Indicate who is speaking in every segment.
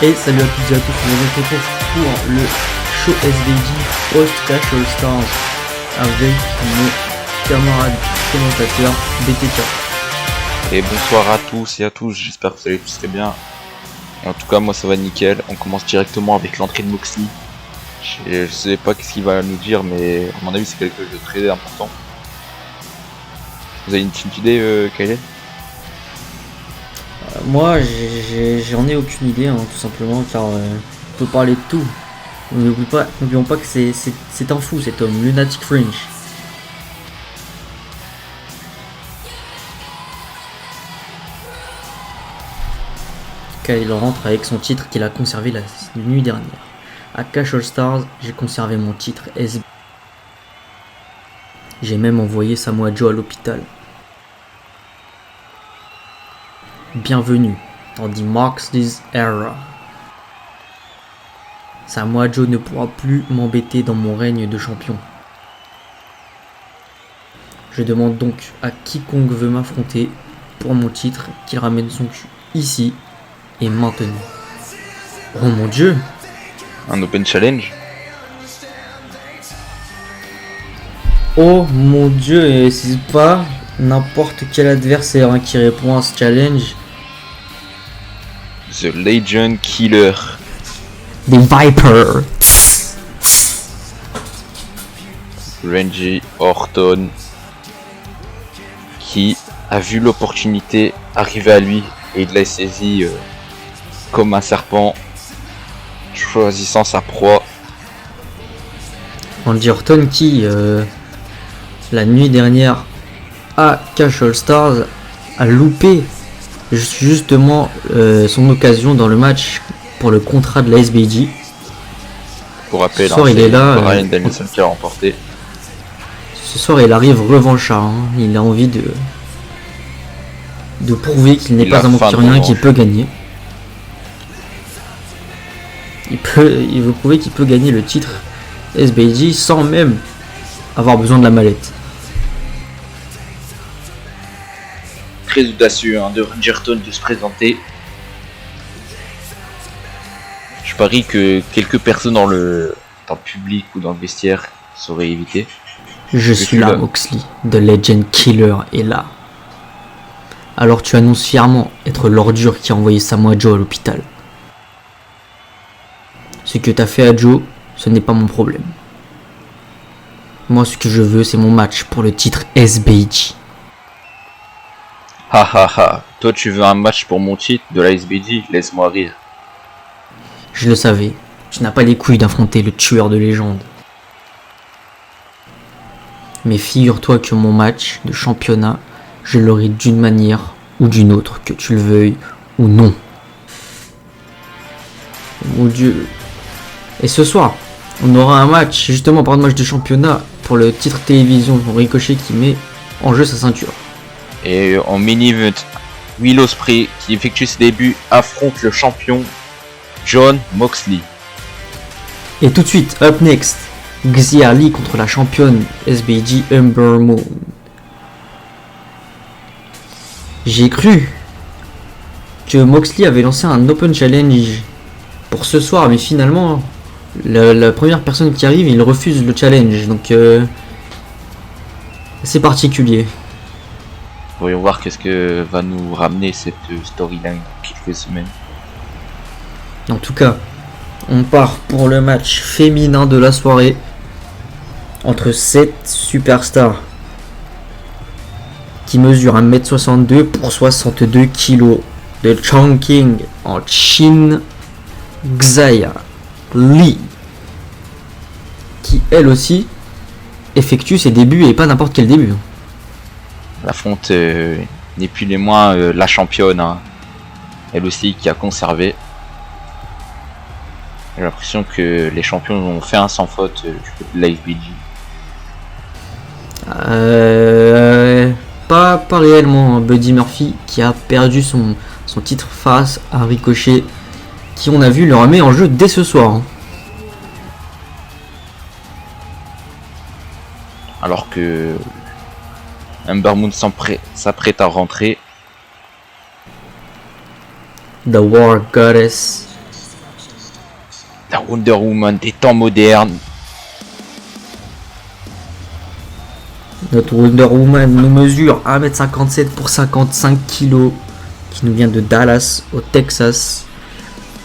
Speaker 1: Et salut à toutes et à tous, on se retrouve pour le show SBG Post Clash All Stars avec nos camarades commentateurs BTK.
Speaker 2: Et bonsoir à tous et à tous, j'espère que vous allez tous très bien. Et en tout cas moi ça va nickel, on commence directement avec l'entrée de Moxley. Je sais pas ce qu'il va nous dire, mais à mon avis c'est quelque chose de très important. Vous avez une petite idée, Kylian?
Speaker 1: Moi j'en ai aucune idée, hein, tout simplement, car on peut parler de tout. N'oublions pas que c'est un fou cet homme, Lunatic Fringe. Car il rentre avec son titre qu'il a conservé la nuit dernière. À Clash All Stars, j'ai conservé mon titre SB. J'ai même envoyé Samoa Joe à l'hôpital. Bienvenue dans The Moxley's Era. Samoa Joe ne pourra plus m'embêter dans mon règne de champion. Je demande donc à quiconque veut m'affronter pour mon titre qu'il ramène son cul ici et maintenant. Oh mon dieu!
Speaker 2: Un open challenge?
Speaker 1: Oh mon dieu, et c'est pas n'importe quel adversaire qui répond à ce challenge.
Speaker 2: The Legend Killer.
Speaker 1: The Viper.
Speaker 2: Randy Orton, qui a vu l'opportunité arriver à lui et il l'a saisi comme un serpent, choisissant sa proie.
Speaker 1: Randy Orton qui, la nuit dernière à Clash All Stars, a loupé justement son occasion dans le match pour le contrat de la SBG.
Speaker 2: Pour rappel,
Speaker 1: ce soir, il est là,
Speaker 2: Bryan Danielson qui a remporté.
Speaker 1: Ce soir il arrive revanchard, hein. Il a envie de prouver qu'il n'est pas un Vampirien qui peut gagner. Il veut prouver qu'il peut gagner le titre SBG sans même avoir besoin de la mallette.
Speaker 2: Très audacieux de Randy Orton de se présenter. Je parie que quelques personnes dans le public ou dans le vestiaire sauraient éviter.
Speaker 1: Je suis là, Moxley. The Legend Killer est là. Alors tu annonces fièrement être l'ordure qui a envoyé Samoa Joe à l'hôpital. Ce que t'as fait à Joe, ce n'est pas mon problème. Moi, ce que je veux, c'est mon match pour le titre SBG.
Speaker 2: Ha ha ha, toi tu veux un match pour mon titre de la SBG? Laisse-moi rire.
Speaker 1: Je le savais, tu n'as pas les couilles d'affronter le tueur de légende. Mais figure-toi que mon match de championnat, je l'aurai d'une manière ou d'une autre, que tu le veuilles ou non. Mon dieu. Et ce soir, on aura un match, justement par un match de championnat, pour le titre télévision, Ricochet qui met en jeu sa ceinture.
Speaker 2: Et en main-event, Will Ospreay, qui effectue ses débuts, affronte le champion Jon Moxley.
Speaker 1: Et tout de suite, up next, Xia Li contre la championne SBG Ember Moon. J'ai cru que Moxley avait lancé un open challenge pour ce soir, mais finalement, la première personne qui arrive, il refuse le challenge, donc c'est particulier.
Speaker 2: Voyons voir qu'est-ce que va nous ramener cette storyline dans quelques semaines.
Speaker 1: En tout cas, on part pour le match féminin de la soirée entre 7 superstars qui mesurent 1m62 pour 62 kg de Chongqing en Chine, Xia Li, qui elle aussi effectue ses débuts et pas n'importe quel début.
Speaker 2: La fonte n'est plus les moins la championne, elle aussi qui a conservé. J'ai l'impression que les champions ont fait un sans faute du côté de la SBG.
Speaker 1: Pas réellement. Buddy Murphy qui a perdu son titre face à Ricochet, qui on a vu le remet en jeu dès ce soir.
Speaker 2: Alors que Ember Moon s'apprête à rentrer.
Speaker 1: The War Goddess
Speaker 2: La Wonder Woman des temps modernes.
Speaker 1: Notre Wonder Woman nous mesure 1m57 pour 55 kg, qui nous vient de Dallas, au Texas.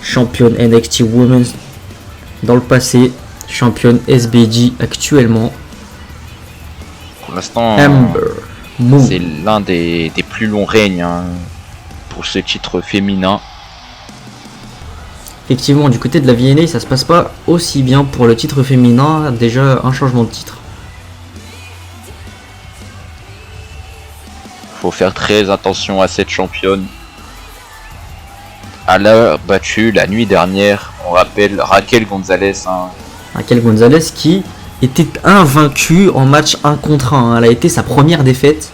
Speaker 1: Championne NXT Women's dans le passé, championne SBG actuellement.
Speaker 2: Pour l'instant,
Speaker 1: Ember Moon.
Speaker 2: c'est l'un des plus longs règnes hein, pour ce titre féminin.
Speaker 1: Effectivement, du côté de la VNA, ça se passe pas aussi bien pour le titre féminin. Déjà un changement de titre.
Speaker 2: Faut faire très attention à cette championne. Elle a battu la nuit dernière, on rappelle Raquel Gonzalez. Hein.
Speaker 1: Raquel Gonzalez qui était invaincue en match 1 contre 1. Elle a été sa première défaite.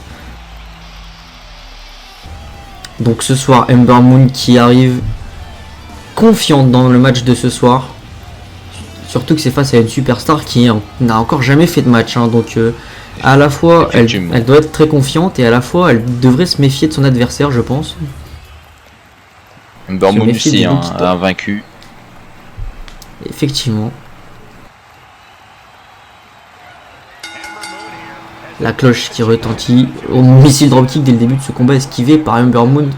Speaker 1: Donc ce soir, Ember Moon qui arrive confiante dans le match de ce soir. Surtout que c'est face à une superstar qui n'a encore jamais fait de match. Hein. Donc à la fois, elle doit être très confiante et à la fois, elle devrait se méfier de son adversaire, je pense.
Speaker 2: Ember Moon aussi, invaincu.
Speaker 1: Effectivement. La cloche qui retentit au missile dropkick dès le début de ce combat, esquivé par Ember Moon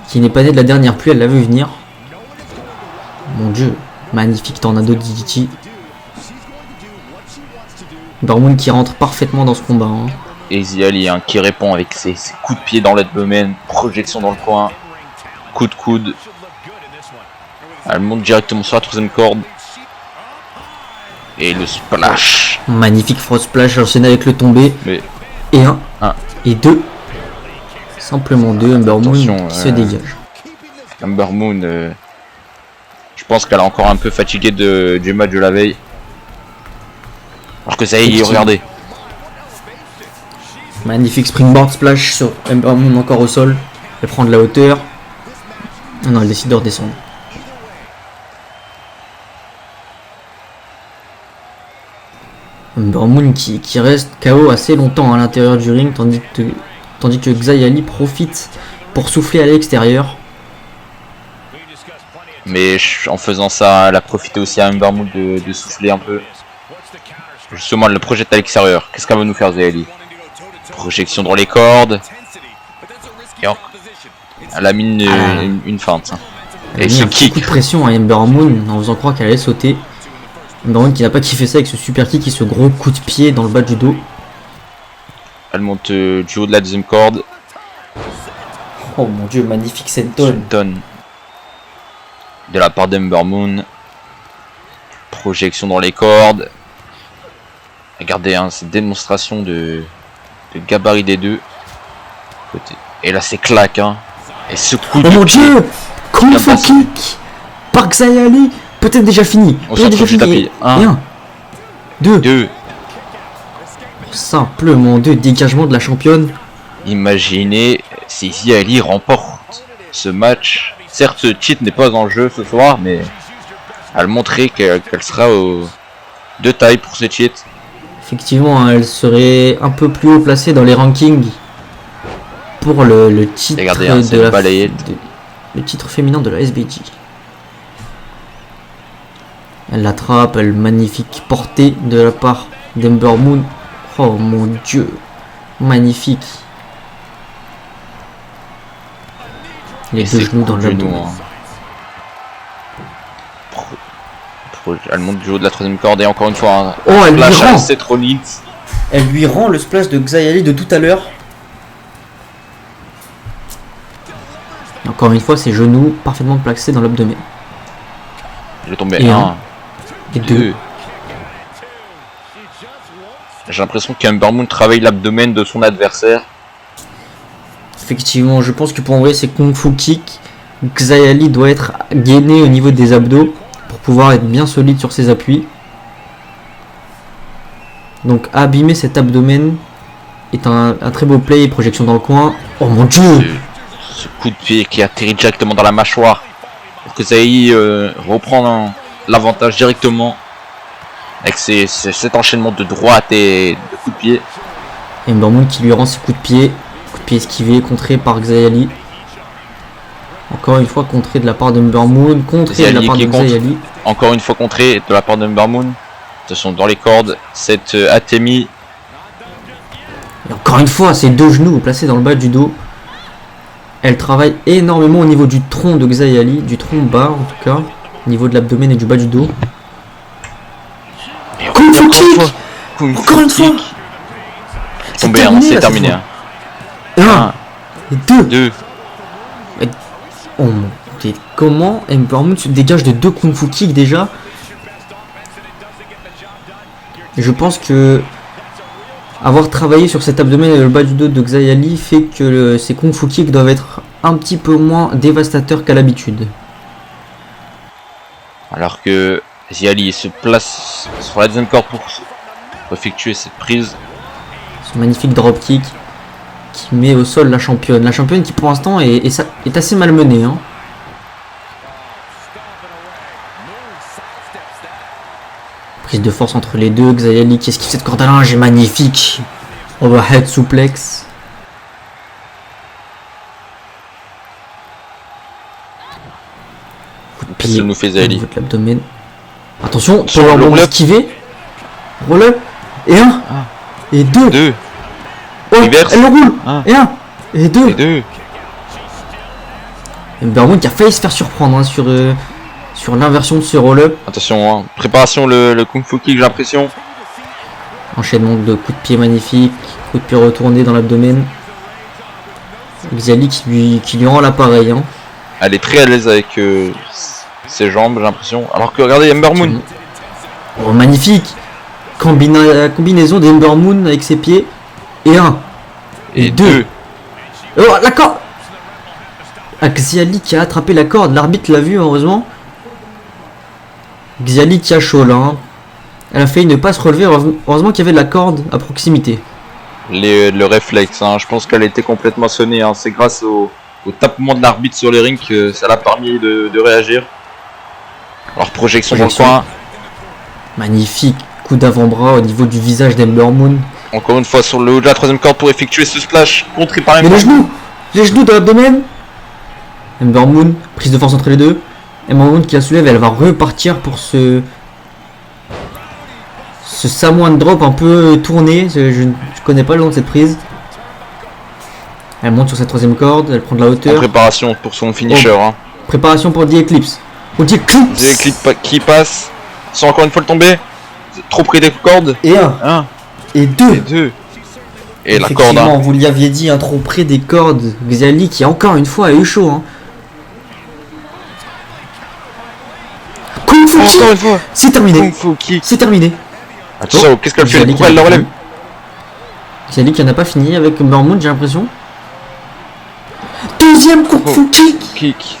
Speaker 1: qui n'est pas né de la dernière pluie, elle l'a vu venir. Mon dieu, magnifique tornado de DDT. Ember Moon qui rentre parfaitement dans ce combat. Hein.
Speaker 2: Et Ziali hein, qui répond avec ses coups de pied dans l'abdomen, projection dans le coin, coup de coude. Elle monte directement sur la troisième corde. Et le splash.
Speaker 1: Magnifique front splash enchaîné avec le tombé.
Speaker 2: Mais...
Speaker 1: Et un. Et deux. Simplement deux. Ember Moon qui se dégage.
Speaker 2: Ember Moon, je pense qu'elle a encore un peu fatigué du match de la veille. Alors que ça y est, regardez.
Speaker 1: Magnifique springboard splash sur Ember Moon encore au sol. Elle prend de la hauteur. Non, elle décide de redescendre. Ember Moon qui reste KO assez longtemps à l'intérieur du ring, tandis que Xia profite pour souffler à l'extérieur.
Speaker 2: Mais en faisant ça, elle a profité aussi à Ember Moon de souffler un peu. Justement, elle le projette à l'extérieur. Qu'est-ce qu'elle va nous faire, Xia? Projection dans les cordes. Et elle a mis une feinte.
Speaker 1: Elle a mis un petit coup de pression à Ember Moon en faisant croire qu'elle allait sauter. Ember Moon qui n'a pas kiffé ça avec ce super kick et ce gros coup de pied dans le bas du dos.
Speaker 2: Elle monte du haut de la deuxième corde.
Speaker 1: Oh mon dieu, magnifique senton.
Speaker 2: De la part d'Ember Moon. Projection dans les cordes. Regardez hein, cette démonstration de gabarit des deux. Et là c'est claque hein. Et ce coup
Speaker 1: oh mon dieu, Kung Fu kick par Xia Li. Peut-être déjà fini.
Speaker 2: On se retrouve juste tapis.
Speaker 1: 1, 2.
Speaker 2: 2.
Speaker 1: Simplement 2 dégagements de la championne.
Speaker 2: Imaginez si Xia Li remporte ce match. Certes, ce titre n'est pas en jeu ce soir, mais elle montrait qu'elle sera de taille pour ce titre.
Speaker 1: Effectivement, elle serait un peu plus haut placée dans les rankings pour le titre
Speaker 2: regardez, hein,
Speaker 1: le titre féminin de la SBG. Elle l'attrape, elle magnifique portée de la part d'Ember Moon. Oh mon dieu, magnifique. Les deux genoux dans le genou.
Speaker 2: Elle monte du haut de la troisième corde et encore une fois
Speaker 1: elle lui rend.
Speaker 2: Elle
Speaker 1: lui rend le splash de Xia Li de tout à l'heure. Encore une fois, ses genoux parfaitement placés dans l'abdomen.
Speaker 2: Il est tombé 1
Speaker 1: et 2.
Speaker 2: J'ai l'impression qu'Ember Moon travaille l'abdomen de son adversaire.
Speaker 1: Effectivement, je pense que pour envoyer ses Kung Fu Kick, Xia Li doit être gainé au niveau des abdos pour pouvoir être bien solide sur ses appuis. Donc abîmer cet abdomen est un très beau play, projection dans le coin. Oh mon dieu!
Speaker 2: Ce coup de pied qui atterrit directement dans la mâchoire pour que Xia Li reprend l'avantage directement avec cet enchaînement de droite et de coups de pied.
Speaker 1: Ember Moon qui lui rend ses coups de pied esquivé, contré par Xia Li. Encore une fois contré de la part d'Ember Moon, contré de la part de Xia Li.
Speaker 2: encore une fois contré de la part d'Ember Moon. Attention dans les cordes, cette Atemi.
Speaker 1: Et encore une fois, ces deux genoux placés dans le bas du dos. Elle travaille énormément au niveau du tronc de Xia Li, du tronc bas en tout cas, au niveau de l'abdomen et du bas du dos. Kung Fu Kick. Encore une fois.
Speaker 2: Tombé, hein, c'est terminé.
Speaker 1: 1 et 2.
Speaker 2: 2.
Speaker 1: Oh mon Dieu, comment Ember Moon se dégage de 2 Kung Fu Kick déjà? Je pense que avoir travaillé sur cet abdomen et le bas du dos de Xia Li fait que ces Kung Fu Kicks doivent être un petit peu moins dévastateurs qu'à l'habitude.
Speaker 2: Alors que Xia Li se place sur la deuxième corde pour effectuer cette prise.
Speaker 1: Ce magnifique dropkick qui met au sol la championne. La championne qui pour l'instant est assez malmenée. Hein. Prise de force entre les deux. Xia Li qui esquive cette corde à linge est magnifique. Overhead suplex. Coup de pied.
Speaker 2: Nous fait Xia Li.
Speaker 1: L'abdomen. Attention,
Speaker 2: Sur
Speaker 1: power
Speaker 2: le
Speaker 1: bomb
Speaker 2: roll-up.
Speaker 1: esquivé. Roll-up. Et 1. Et 2.
Speaker 2: 2.
Speaker 1: Oh,
Speaker 2: Reverse.
Speaker 1: elle le roule.
Speaker 2: Un.
Speaker 1: Et 1. Et 2.
Speaker 2: Et 2.
Speaker 1: Ember Moon qui a failli se faire surprendre hein, sur l'inversion de ce roll-up.
Speaker 2: Attention, hein. Préparation le Kung Fu Kick, j'ai l'impression.
Speaker 1: Enchaînement de coups de pied magnifique. Coup de pied retourné dans l'abdomen. Xia Li qui lui rend l'appareil. Hein.
Speaker 2: Elle est très à l'aise avec ses jambes, j'ai l'impression. Alors que regardez Ember Moon.
Speaker 1: Oh, magnifique. Combinaison d'Ember Moon avec ses pieds. Et 1.
Speaker 2: Et 2.
Speaker 1: Oh, la corde. Xia Li qui a attrapé la corde. L'arbitre l'a vu, heureusement. Xia Li qui a chaud là. Hein. Elle a failli ne pas se relever. Heureusement qu'il y avait de la corde à proximité.
Speaker 2: Le réflexe, hein. Je pense qu'elle était complètement sonnée. Hein. C'est grâce au tapement de l'arbitre sur les rings que ça l'a permis de réagir. Alors projection dans le coin.
Speaker 1: Magnifique coup d'avant-bras au niveau du visage d'Ember Moon.
Speaker 2: Encore une fois sur le haut de la troisième corde pour effectuer ce splash contré par
Speaker 1: Mais
Speaker 2: Ember Moon.
Speaker 1: les genoux dans l'abdomen. Ember Moon, prise de force entre les deux. Ember Moon qui la soulève et elle va repartir pour ce Samoan drop un peu tourné. Je ne connais pas le nom de cette prise. Elle monte sur cette troisième corde, elle prend de la
Speaker 2: En
Speaker 1: hauteur.
Speaker 2: préparation pour son finisher. Hein.
Speaker 1: Préparation pour The Eclipse. Pour The Eclipse.
Speaker 2: The Eclipse qui passe. Sans encore une fois le tomber. Trop près des cordes.
Speaker 1: Et 1.
Speaker 2: 1
Speaker 1: Et 2.
Speaker 2: et 2. Et la corde.
Speaker 1: Effectivement,
Speaker 2: Hein.
Speaker 1: vous l'y aviez dit, trop près des cordes. Xia Li qui encore une fois a eu chaud. Hein. Kung Fu Kick.
Speaker 2: Encore une fois.
Speaker 1: C'est terminé.
Speaker 2: Kung Fu Kick.
Speaker 1: C'est terminé.
Speaker 2: Attention, qu'est-ce qu'elle
Speaker 1: Xia
Speaker 2: fait?
Speaker 1: Li
Speaker 2: Pourquoi
Speaker 1: qui
Speaker 2: elle le
Speaker 1: en a
Speaker 2: relève?
Speaker 1: fini. Xia Li qui en a pas fini avec Ember Moon, j'ai l'impression. Deuxième Kung Fu Kick.
Speaker 2: Kick.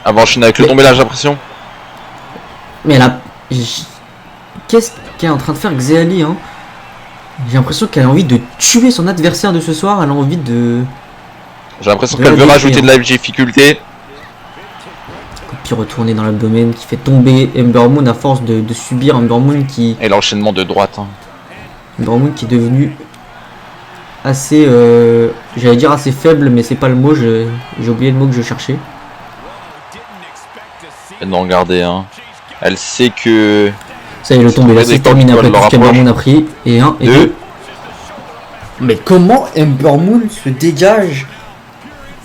Speaker 2: Elle va enchaîner avec le
Speaker 1: Mais-
Speaker 2: tombé là, j'ai l'impression.
Speaker 1: Mais elle a... Qu'est-ce qu'elle est en train de faire Xia Li hein. J'ai l'impression qu'elle a envie de tuer son adversaire de ce soir. Elle a envie de...
Speaker 2: J'ai l'impression
Speaker 1: De
Speaker 2: qu'elle
Speaker 1: la
Speaker 2: veut
Speaker 1: détruire.
Speaker 2: rajouter de la difficulté.
Speaker 1: Coup de pied retourné dans l'abdomen qui fait tomber Ember Moon à force de subir Ember Moon qui...
Speaker 2: Et l'enchaînement de droite. Hein.
Speaker 1: Ember Moon qui est devenu assez... J'allais dire assez faible, mais c'est pas le mot. J'ai oublié le mot que je cherchais.
Speaker 2: Et non, regardez. Hein. Elle sait que.
Speaker 1: Ça y est, le tombé là, c'est terminé après tout ce qu'Ember Moon a pris. Et 1 et 2. Mais comment Ember Moon se dégage?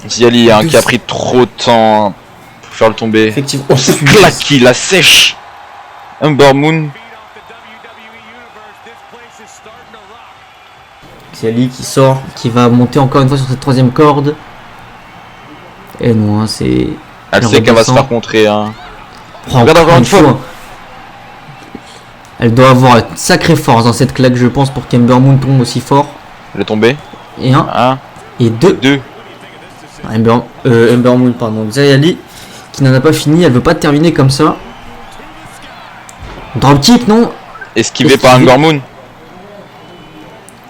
Speaker 2: Xia Li hein, qui a pris trop de temps pour faire le tomber.
Speaker 1: Effectivement.
Speaker 2: Oh, ce claque qui la sèche. Ember Moon.
Speaker 1: Xia Li qui sort, qui va monter encore une fois sur cette troisième corde. Et non, hein, c'est...
Speaker 2: Elle sait qu'elle va se faire contrer. Hein.
Speaker 1: Oh,
Speaker 2: Regarde encore une fois.
Speaker 1: Elle doit avoir une sacrée force dans cette claque, je pense, pour qu'Ember Moon tombe aussi fort.
Speaker 2: Elle est tombée.
Speaker 1: Et 1
Speaker 2: 1,
Speaker 1: et 2.
Speaker 2: 2.
Speaker 1: Ember Moon, pardon. Xia Li qui n'en a pas fini, elle veut pas terminer comme ça. Dropkick, non?
Speaker 2: Esquivé par Ember Moon.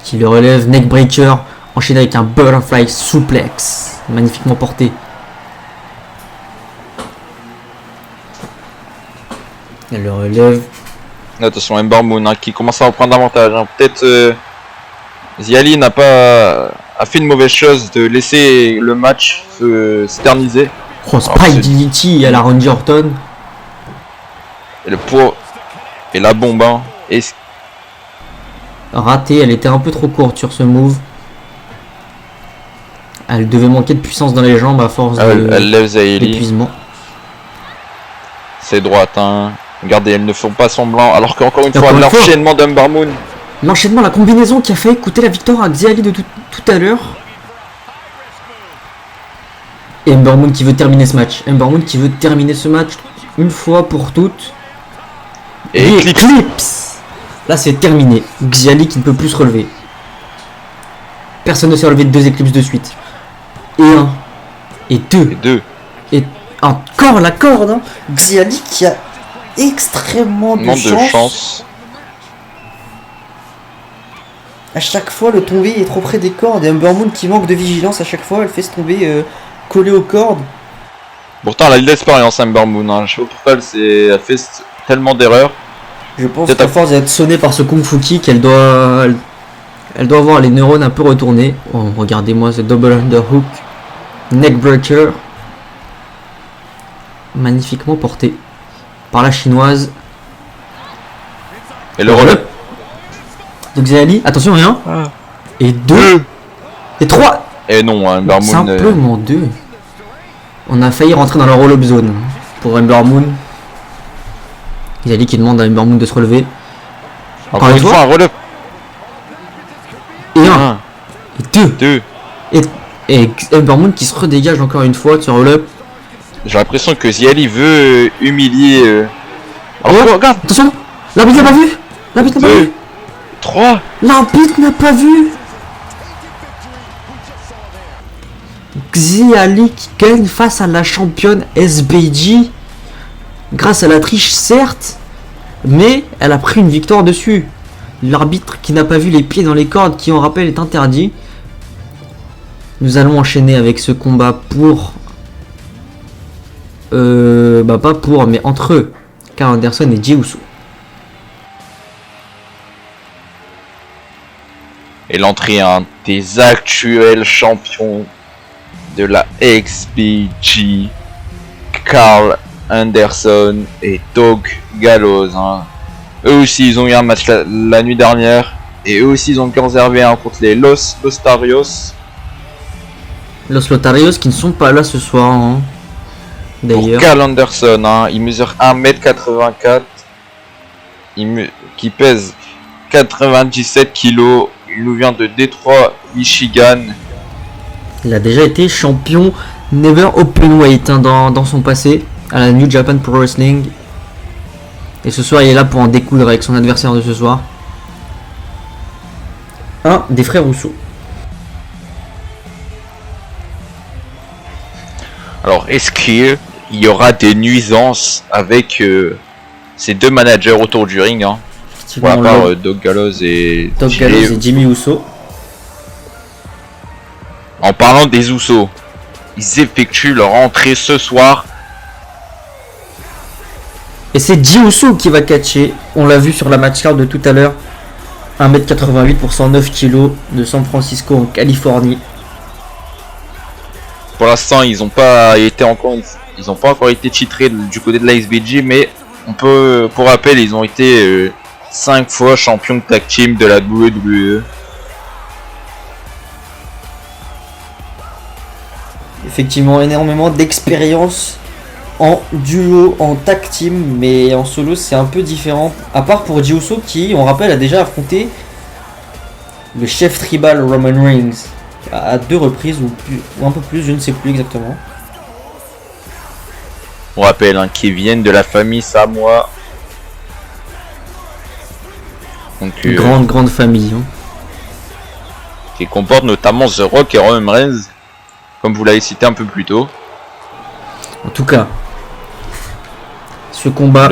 Speaker 1: Qui le relève, neckbreaker, enchaîné avec un butterfly suplex, magnifiquement porté. Elle le relève.
Speaker 2: Attention, Ember Moon hein, qui commence à reprendre l'avantage. Hein. Peut-être Xia Li n'a pas a fait une mauvaise chose de laisser le match s'éterniser.
Speaker 1: Oh, Spike DDT à la Randy Orton.
Speaker 2: Et le poids et la bombe, hein. Et
Speaker 1: Ratée, elle était un peu trop courte sur ce move. Elle devait manquer de puissance dans les jambes à force
Speaker 2: elle lève Zaheli.
Speaker 1: d'épuisement.
Speaker 2: C'est droite, hein. Regardez, elles ne font pas semblant. Alors qu'encore une fois,
Speaker 1: Encore une fois.
Speaker 2: l'enchaînement d'Ember Moon.
Speaker 1: L'enchaînement, la combinaison qui a failli coûter la victoire à Xiali de tout à l'heure. Et Ember Moon qui veut terminer ce match. Ember Moon qui veut terminer ce match une fois pour toutes.
Speaker 2: Et
Speaker 1: Eclipse. Là, c'est terminé. Xiali qui ne peut plus se relever. Personne ne s'est relevé de 2 éclipses de suite. Et 1. Et 2.
Speaker 2: Et 2.
Speaker 1: Et encore la corde. Hein. Xiali qui a extrêmement de chance. À chaque fois, le tombé est trop près des cordes. Et Ember Moon qui manque de vigilance à chaque fois. Elle fait se tomber collée aux cordes.
Speaker 2: Pourtant, elle a de l'expérience, Ember Moon. Hein. Je sais pas pourquoi elle fait tellement d'erreurs.
Speaker 1: Je pense qu'à force d'être sonnée par ce Kung Fu Kick, elle doit avoir les neurones un peu retournés. Oh, regardez-moi ce double underhook. Neckbreaker. Magnifiquement porté par la chinoise.
Speaker 2: Et le roll-up
Speaker 1: de Xiali. Attention, rien. Et 2. Et 3.
Speaker 2: Et non, Ember Moon.
Speaker 1: Simplement 2. On a failli rentrer dans la roll-up zone pour Ember Moon. Xiali qui demande à Ember Moon de se relever.
Speaker 2: Encore une fois, un roll-up.
Speaker 1: Et 1. Et
Speaker 2: 2.
Speaker 1: Et Ember Moon qui se redégage encore une fois de ce roll-up.
Speaker 2: J'ai l'impression que Xiali veut humilier. Alors, regarde.
Speaker 1: Attention. L'arbitre n'a pas vu. L'arbitre n'a pas vu.
Speaker 2: 3.
Speaker 1: L'arbitre n'a pas vu. Xiali qui gagne face à la championne SBG. Grâce à la triche certes, mais elle a pris une victoire dessus. L'arbitre qui n'a pas vu les pieds dans les cordes, qui on rappelle est interdit. Nous allons enchaîner avec ce combat pour... pas pour, mais entre eux. Karl Anderson et Jey Uso.
Speaker 2: Et l'entrée des actuels champions de la XBG, Karl Anderson et Doug Gallows. Hein. Eux aussi, ils ont eu un match la nuit dernière. Et eux aussi, ils ont conservé un contre les Los Lotarios.
Speaker 1: Los Lotarios qui ne sont pas là ce soir. Hein. D'ailleurs.
Speaker 2: Karl Anderson, hein, il mesure 1m84. Qui pèse 97 kg. Il nous vient de Détroit, Michigan.
Speaker 1: Il a déjà été champion Never Openweight hein, dans son passé à la New Japan Pro Wrestling. Et ce soir, il est là pour en découdre avec son adversaire de ce soir. Un des frères Rousseau.
Speaker 2: Alors, est-ce qu'il y aura des nuisances avec ces deux managers autour du ring hein, pour la part Doug Gallows et
Speaker 1: Jimmy Uso.
Speaker 2: En parlant des Usos, ils effectuent leur entrée ce soir.
Speaker 1: Et c'est Jey Uso qui va catcher. On l'a vu sur la match card de tout à l'heure. 1m88 pour 109 kg de San Francisco en Californie.
Speaker 2: Pour l'instant, ils n'ont pas encore été titrés du côté de la XBG, mais pour rappel, ils ont été 5 fois champions de tag team de la WWE.
Speaker 1: Effectivement, énormément d'expérience en duo, en tag team, mais en solo c'est un peu différent. À part pour Jey Uso qui, on rappelle, a déjà affronté le chef tribal Roman Reigns à 2 reprises ou un peu plus, je ne sais plus exactement.
Speaker 2: On rappelle hein, qu'ils viennent de la famille Samoa. Donc,
Speaker 1: grande famille. Hein.
Speaker 2: Qui comporte notamment The Rock et Roman Reigns, comme vous l'avez cité un peu plus tôt.
Speaker 1: En tout cas, ce combat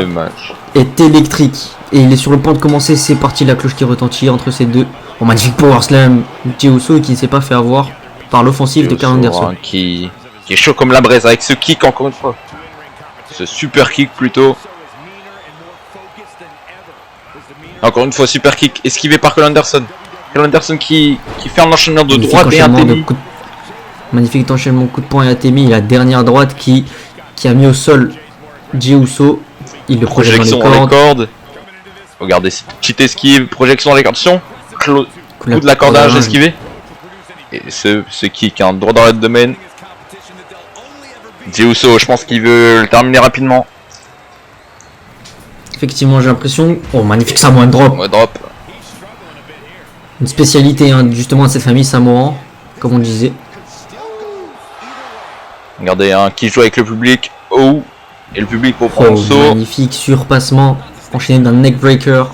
Speaker 1: est électrique et il est sur le point de commencer. C'est parti, la cloche qui retentit entre ces deux. Oh, magnifique power slam, Jey Uso qui ne s'est pas fait avoir par l'offensive de Karl Anderson.
Speaker 2: Hein, qui est chaud comme la braise avec ce kick encore une fois. Ce super kick plutôt. Encore une fois super kick esquivé par Karl Anderson. Karl Anderson qui fait un enchaînement de droite et un tennis.
Speaker 1: Magnifique enchaînement coup de poing et Atemi. La dernière droite qui a mis au sol Jey Uso. Il le projette dans les
Speaker 2: Projection dans les
Speaker 1: cordes.
Speaker 2: cordes. Regardez, cette petite esquive, projection dans les cordes. Attention, coup de l'accordage esquivé. Et ce kick, hein, droit dans le domaine. Jey Uso, je pense qu'il veut le terminer rapidement.
Speaker 1: Effectivement, j'ai l'impression. Oh, magnifique Samoan drop.
Speaker 2: Ouais, drop.
Speaker 1: Une spécialité hein, justement de cette famille Samoan, comme on disait.
Speaker 2: Regardez, hein, qui joue avec le public. Oh, et le public pour prendre
Speaker 1: Oh,
Speaker 2: le saut.
Speaker 1: magnifique surpassement enchaîné d'un neckbreaker.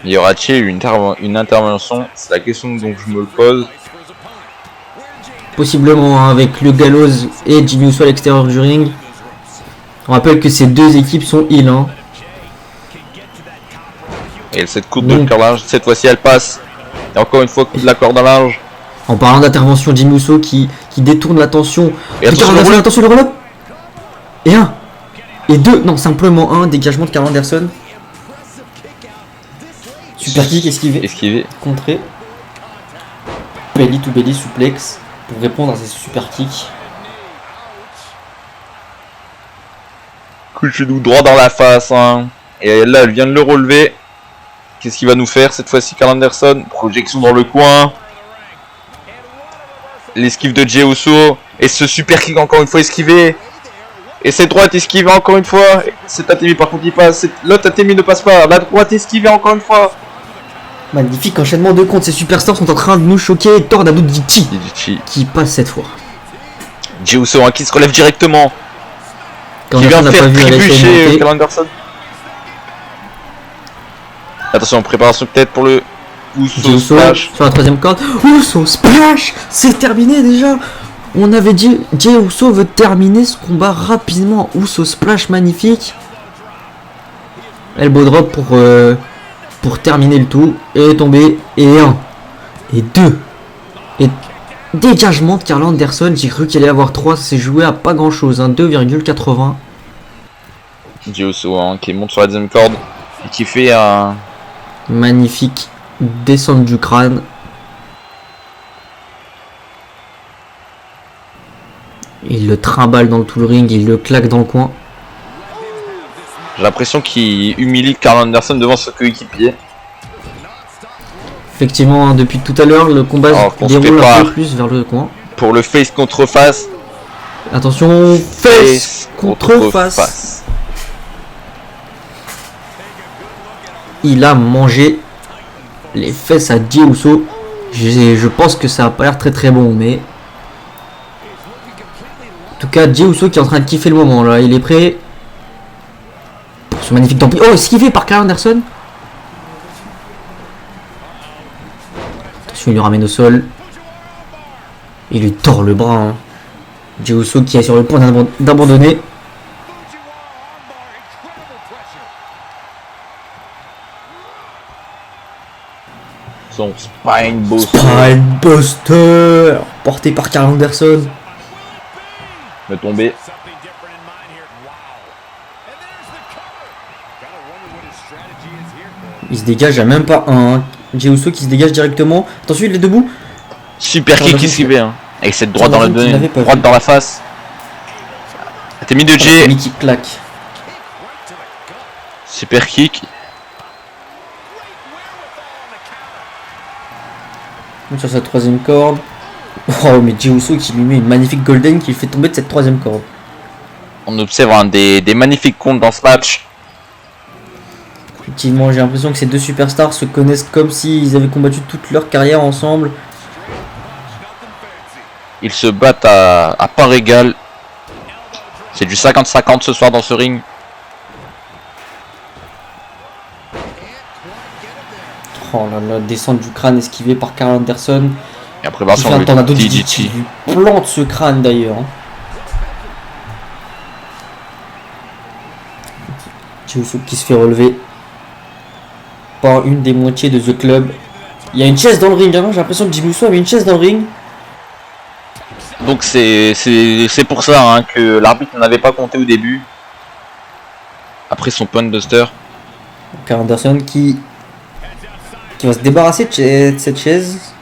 Speaker 2: Il y aura-t-il une intervention? C'est la question dont je me pose.
Speaker 1: Possiblement hein, avec le Gallows et Jimmy Uso à l'extérieur du ring. On rappelle que ces deux équipes sont heal. Hein.
Speaker 2: Et cette coupe de carrelage, cette fois-ci elle passe. Et encore une fois, coup de la corde à linge.
Speaker 1: En parlant d'intervention, Jimmy Uso qui détourne l'attention.
Speaker 2: Et
Speaker 1: attention le roll-up. Et un. Et deux. Non, simplement un. Dégagement de Karl Anderson. Super kick esquivé. Contré. Belly to belly suplex. Pour répondre à ces super kicks.
Speaker 2: Coup de genou droit dans la face. Hein. Et là, elle vient de le relever. Qu'est-ce qu'il va nous faire cette fois-ci, Karl Anderson? Projection dans le coin. L'esquive de Jey Uso. Et ce super kick encore une fois esquivé. Et cette droite esquivée encore une fois. Cet Atemi par contre il passe. L'autre Atemi ne passe pas. La droite esquivée encore une fois.
Speaker 1: Magnifique enchaînement de comptes. Ces superstars sont en train de nous choquer. Tord Abudici qui passe cette fois.
Speaker 2: Jey Uso hein, qui se relève directement.
Speaker 1: Quand
Speaker 2: qui vient de faire trébucher Karl Anderson. Attention, préparation peut-être pour le Uso Splash.
Speaker 1: Sur la troisième corde. Uso Splash. C'est terminé déjà. On avait dit Jey Uso veut terminer ce combat rapidement. Uso Splash magnifique. Elbow drop pour terminer le tout. Et tomber. Et un. Et deux. Et dégagement de Karl Anderson. J'ai cru qu'il allait avoir 3. Ça s'est joué à pas grand chose. Hein. 2,80.
Speaker 2: Jey Uso hein, qui monte sur la deuxième corde. Et qui fait un...
Speaker 1: magnifique descente du crâne. Il le trimballe dans tout le ring, il le claque dans le coin.
Speaker 2: J'ai l'impression qu'il humilie Karl Anderson devant ce coéquipier.
Speaker 1: Effectivement, hein, depuis tout à l'heure, le combat se déroule un peu plus vers le coin.
Speaker 2: Pour le face contre face.
Speaker 1: Attention, face contre face. Il a mangé les fesses à Jey Uso. Je pense que ça a pas l'air très très bon, mais en tout cas, Jey Uso qui est en train de kiffer le moment là. Il est prêt pour ce magnifique temple. Oh, esquivé par Karl Anderson. Attention, il le ramène au sol. Il lui tord le bras. Hein. Jey Uso qui est sur le point d'abandonner.
Speaker 2: Son Spinebuster.
Speaker 1: Spinebuster porté par Karl Anderson.
Speaker 2: Me tomber.
Speaker 1: Il se dégage à même pas un. Jey Uso qui se dégage directement. Attention, il est debout.
Speaker 2: Super kick esquivé. Hein. Avec cette droite dans la droite dans la face. T'es mis de Jey.
Speaker 1: Qui claque.
Speaker 2: Super kick.
Speaker 1: Sur sa troisième corde. Oh, mais Jey Uso qui lui met une magnifique golden qui le fait tomber de cette troisième corde.
Speaker 2: On observe hein, des magnifiques comptes dans ce match.
Speaker 1: Effectivement, j'ai l'impression que ces deux superstars se connaissent comme s'ils avaient combattu toute leur carrière ensemble.
Speaker 2: Ils se battent à part égale. C'est du 50-50 ce soir dans ce ring.
Speaker 1: Oh là là, descente du crâne esquivée par Karl Anderson.
Speaker 2: Et après, il
Speaker 1: fait un tornado DDT. Il lui plante ce crâne d'ailleurs. Jey Uso qui se fait relever par une des moitiés de The Club. Il y a une chaise dans le ring. Hein. J'ai l'impression que Jey Uso avait une chaise dans le ring.
Speaker 2: Donc c'est pour ça hein, que l'arbitre n'avait pas compté au début. Après son Spinebuster.
Speaker 1: Karl Anderson qui va se débarrasser de cette chaise.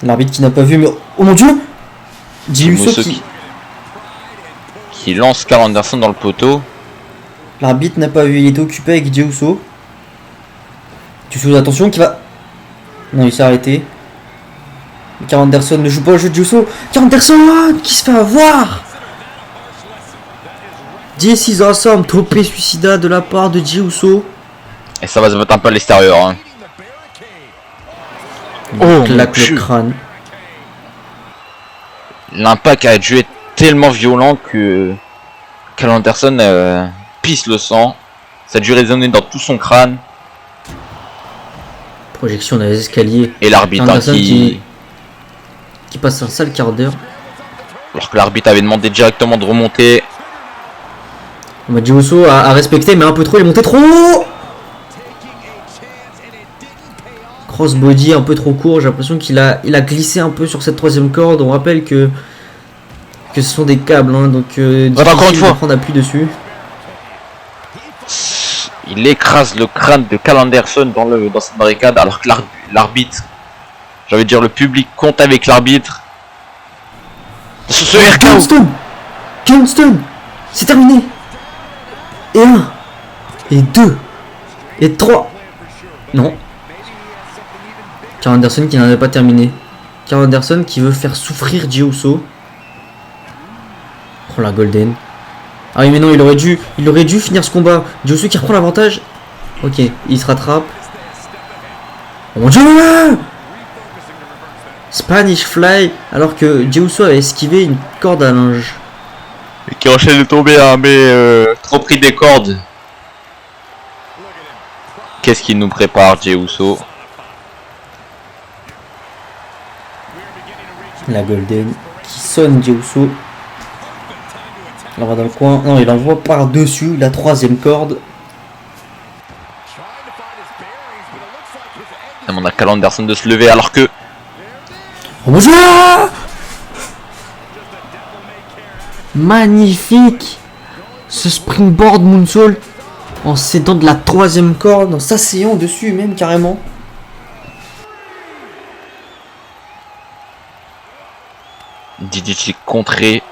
Speaker 1: L'arbitre qui n'a pas vu, mais oh mon dieu, Jey Uso
Speaker 2: qui lance Karl Anderson dans le poteau.
Speaker 1: L'arbitre n'a pas vu, il était occupé avec Jey Uso. Tu fais attention qui va... Non, il s'est arrêté. Karl Anderson ne joue pas au jeu de Jey Uso. Karl Anderson qui se fait avoir. This is awesome, topé suicida de la part de Jey Uso.
Speaker 2: Et ça va se mettre un peu à l'extérieur. Hein.
Speaker 1: Oh, claque le crâne.
Speaker 2: L'impact a dû être tellement violent que Karl Anderson pisse le sang. Ça a dû résonner dans tout son crâne.
Speaker 1: Projection dans les escaliers.
Speaker 2: Et l'arbitre qui
Speaker 1: passe un sale quart d'heure.
Speaker 2: Alors que l'arbitre avait demandé directement de remonter.
Speaker 1: Jey Uso a respecté, mais un peu trop, il est monté trop haut. Crossbody un peu trop court, j'ai l'impression qu'il a glissé un peu sur cette troisième corde. On rappelle que ce sont des câbles, hein, donc
Speaker 2: encore une fois,
Speaker 1: prendre appui dessus.
Speaker 2: Il écrase le crâne de Karl Anderson dans cette barricade, alors que l'arbitre, j'allais dire le public, compte avec l'arbitre. Ce RKO.
Speaker 1: Kingston, c'est terminé. Et 1, et 2, et 3. Non. Karl Anderson qui n'en avait pas terminé. Karl Anderson qui veut faire souffrir Jey Uso. Oh la Golden. Ah oui mais non, il aurait dû finir ce combat. Jey Uso qui reprend l'avantage. Ok, il se rattrape. Oh mon Dieu! Spanish Fly. Alors que Jey Uso a esquivé une corde à linge.
Speaker 2: Et qui enchaîne de tomber, hein, mais trop pris des cordes. Qu'est-ce qu'il nous prépare, Jey Uso?
Speaker 1: La Golden qui sonne Jey Uso. Il envoie dans le coin. Non, il envoie par-dessus la troisième corde.
Speaker 2: Ça demande à Karl Anderson de se lever alors que...
Speaker 1: Oh mon Dieu! Magnifique! Ce springboard moonsault en s'aidant de la troisième corde, en s'asseyant dessus même carrément.
Speaker 2: DDT contré.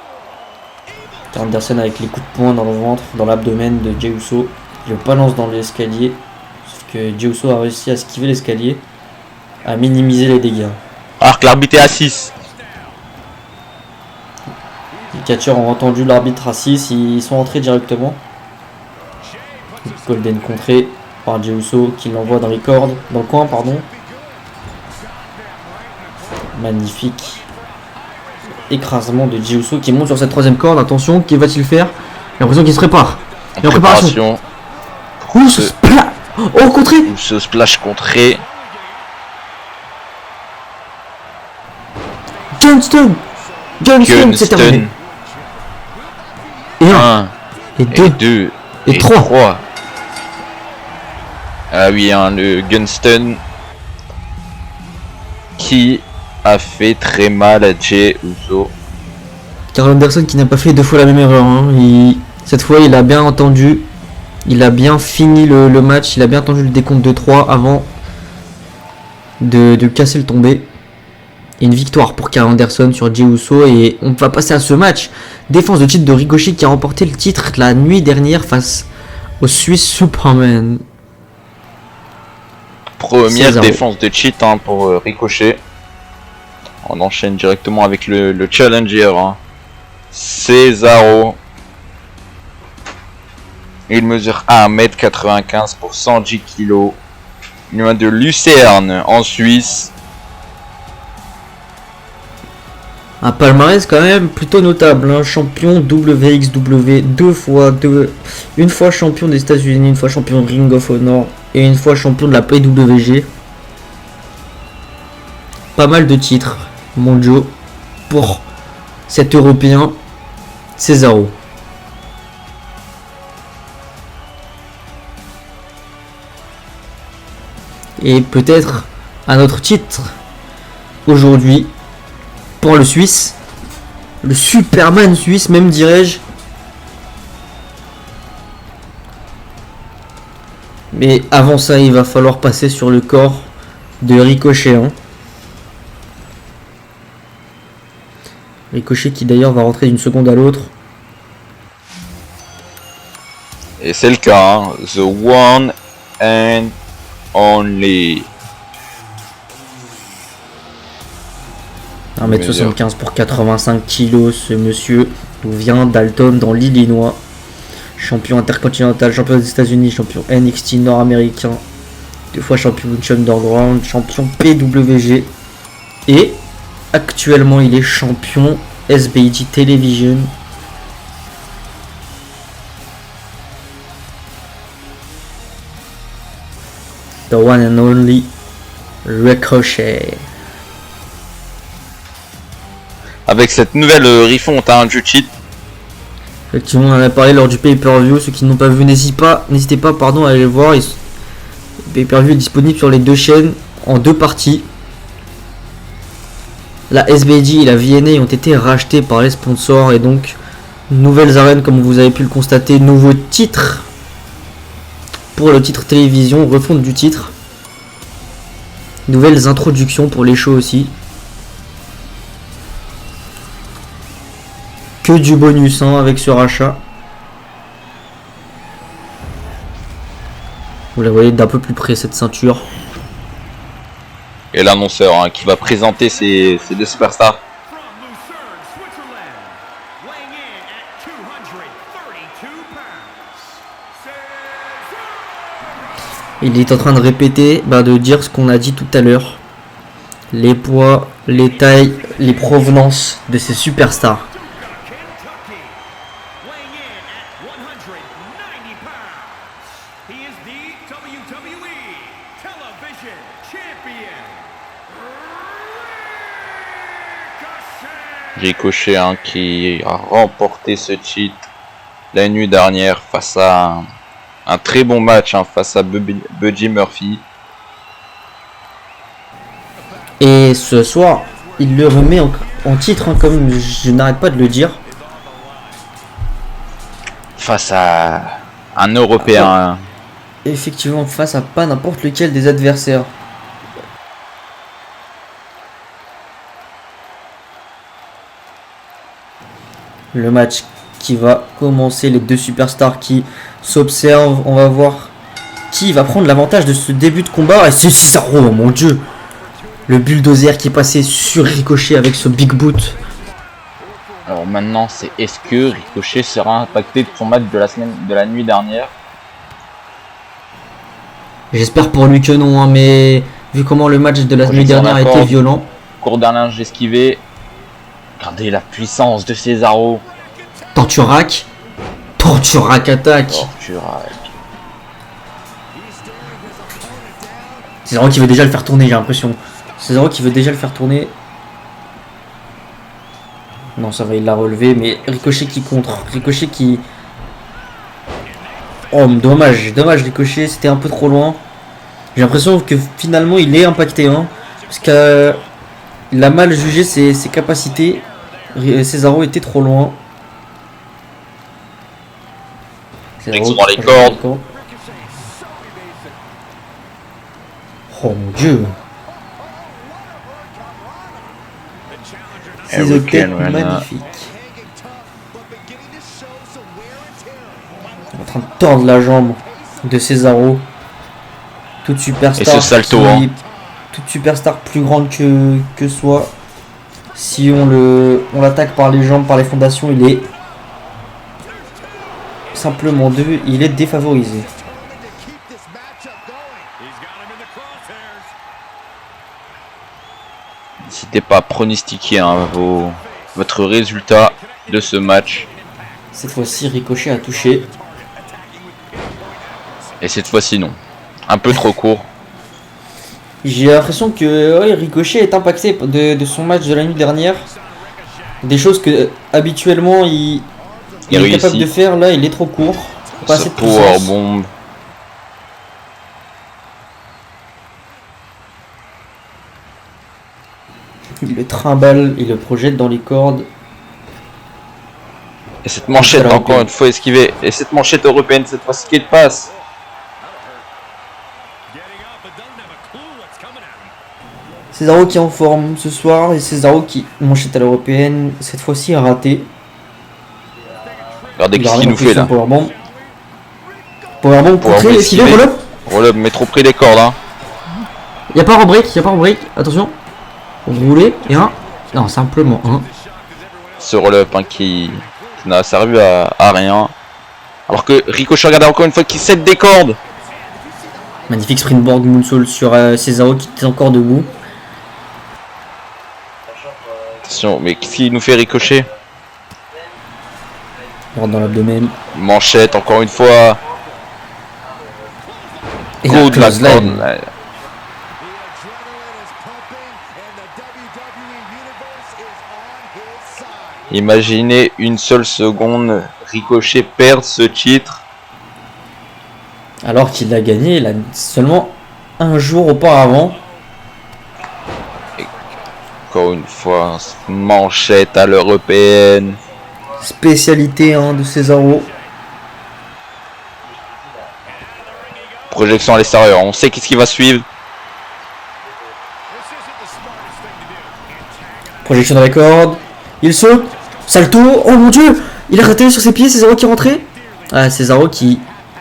Speaker 1: Karl Anderson avec les coups de poing dans le ventre, dans l'abdomen de Jey Uso. Il le balance dans l'escalier. Sauf que Jey Uso a réussi à esquiver l'escalier, à minimiser les dégâts.
Speaker 2: Alors que l'arbitre est à 6.
Speaker 1: Les catcheurs ont entendu l'arbitre à 6, ils sont entrés directement. Golden contré par Jey Uso qui l'envoie dans les cordes, dans le coin pardon. Magnifique. Écrasement de Jey Uso qui monte sur cette troisième corde. Attention, qu'il va-t-il faire? J'ai l'impression qu'il se prépare.
Speaker 2: En préparation.
Speaker 1: Oh, ce splash! Oh, contré!
Speaker 2: Ce splash contré.
Speaker 1: Johnston, c'est terminé. Et 1, et 2, et 3.
Speaker 2: Ah oui, hein, le Gunstun qui a fait très mal à Jey Uso.
Speaker 1: Karl Anderson qui n'a pas fait deux fois la même erreur. Hein. Cette fois, il a bien entendu. Il a bien fini le match. Il a bien entendu le décompte de 3 avant de casser le tombé. Et une victoire pour Karl Anderson sur Jey Uso. Et on va passer à ce match. Défense de titre de Ricochet qui a remporté le titre la nuit dernière face au Suisse Superman.
Speaker 2: Première défense de cheat hein, pour Ricochet. On enchaîne directement avec le challenger. Hein. Cesaro. Il mesure 1m95 pour 110 kg. Il vient de Lucerne en Suisse.
Speaker 1: Un palmarès quand même plutôt notable, hein. Champion WXW une fois champion des États-Unis, une fois champion Ring of Honor et une fois champion de la PWG. Pas mal de titres mondiaux pour cet Européen Cesaro. Et peut-être un autre titre aujourd'hui pour le Suisse, le Superman suisse même dirais-je. Mais avant ça, il va falloir passer sur le corps de Ricochet. Hein. Ricochet qui d'ailleurs va rentrer d'une seconde à l'autre.
Speaker 2: Et c'est le cas, hein. The one and only.
Speaker 1: 1m75 pour 85 kg, ce monsieur nous vient d'Alton dans l'Illinois. Champion intercontinental, champion des États-Unis, champion NXT nord-américain, 2 fois champion Underground, champion PWG. Et actuellement, il est champion SBG Television. The one and only Ricochet.
Speaker 2: Avec cette nouvelle refonte, hein, du cheat.
Speaker 1: Effectivement, on en a parlé lors du pay-per-view. Ceux qui n'ont pas vu, n'hésitez pas à aller le voir. Le pay-per-view est disponible sur les 2 chaînes en 2 parties. La SBG et la VNA ont été rachetés par les sponsors et donc nouvelles arènes comme vous avez pu le constater, nouveaux titres pour le titre télévision, refonte du titre, nouvelles introductions pour les shows aussi. Que du bonus hein, avec ce rachat. Vous la voyez d'un peu plus près cette ceinture.
Speaker 2: Et l'annonceur, hein, qui va présenter ces 2 superstars.
Speaker 1: Il est en train de répéter, de dire ce qu'on a dit tout à l'heure. Les poids, les tailles, les provenances de ces superstars.
Speaker 2: Ricochet, hein, qui a remporté ce cheat la nuit dernière face à un très bon match, hein, face à Buddy Murphy.
Speaker 1: Et ce soir, il le remet en titre, hein, comme je n'arrête pas de le dire.
Speaker 2: Face à un Européen.
Speaker 1: Effectivement, face à pas n'importe lequel des adversaires. Le match qui va commencer, les 2 superstars qui s'observent. On va voir qui va prendre l'avantage de ce début de combat. Et c'est Cesaro, oh mon dieu. Le bulldozer qui est passé sur Ricochet avec ce big boot.
Speaker 2: Alors maintenant, c'est est-ce que Ricochet sera impacté de son match de la nuit dernière?
Speaker 1: J'espère pour lui que non, hein, mais vu comment le match de la nuit dernière a été violent.
Speaker 2: Cours d'un linge esquivé. Regardez la puissance de Cesaro.
Speaker 1: Torturac attaque. Cesaro qui veut déjà le faire tourner, j'ai l'impression. Cesaro qui veut déjà le faire tourner. Non, ça va, il l'a relevé, mais Ricochet qui contre. Ricochet qui... Oh, dommage, Ricochet, c'était un peu trop loin. J'ai l'impression que finalement il est impacté, hein, parce qu'il a mal jugé ses capacités. Cesaro était trop loin.
Speaker 2: Cesaro dans les cordes.
Speaker 1: Oh mon dieu. C'est magnifique. En train de tordre la jambe de Cesaro. Toute superstar.
Speaker 2: Et ce salto, hein.
Speaker 1: Toute superstar plus grande que soi. Si on l'attaque par les jambes, par les fondations, il est simplement il est défavorisé.
Speaker 2: N'hésitez pas à pronostiquer, hein, votre résultat de ce match.
Speaker 1: Cette fois-ci, Ricochet a touché.
Speaker 2: Et cette fois-ci, non. Un peu trop court.
Speaker 1: J'ai l'impression que Ricochet est impacté de son match de la nuit dernière. Des choses que habituellement il est capable de faire. Là, il est trop court. Pas assez de puissance.
Speaker 2: Bomb.
Speaker 1: Il le trimballe, il le projette dans les cordes.
Speaker 2: Et cette manchette, encore une fois esquivée. Et cette manchette européenne, cette fois-ci qui passe.
Speaker 1: Cesaro qui est en forme ce soir et Cesaro qui manchette à l'européenne, cette fois-ci a raté.
Speaker 2: Regardez ce qu'il nous fait là.
Speaker 1: Powerbomb contré, esquivé, roll-up.
Speaker 2: Roll-up, mais trop près des cordes. Hein.
Speaker 1: Y'a pas break, attention. Rouler, et un. Non, simplement un.
Speaker 2: Ce roll-up hein, qui n'a servi à rien. Alors que Ricochet regarde encore une fois qui cède des cordes.
Speaker 1: Magnifique springboard moonsault sur Cesaro qui était encore debout.
Speaker 2: Attention, mais qu'est-ce qu'il nous fait Ricochet?
Speaker 1: Droite dans l'abdomen.
Speaker 2: Manchette encore une fois.
Speaker 1: Et
Speaker 2: Go de la
Speaker 1: close line.
Speaker 2: corde. Imaginez une seule seconde Ricochet perdre ce titre.
Speaker 1: Alors qu'il l'a gagné il a seulement un jour auparavant.
Speaker 2: Encore une fois, manchette à l'européenne.
Speaker 1: Spécialité hein, de Cesaro.
Speaker 2: Projection à l'extérieur, on sait qu'est-ce qui va suivre.
Speaker 1: Projection de record. Il saute. Salto. Oh mon dieu. Il a raté sur ses pieds. Cesaro qui est rentré. Ah, Cesaro qui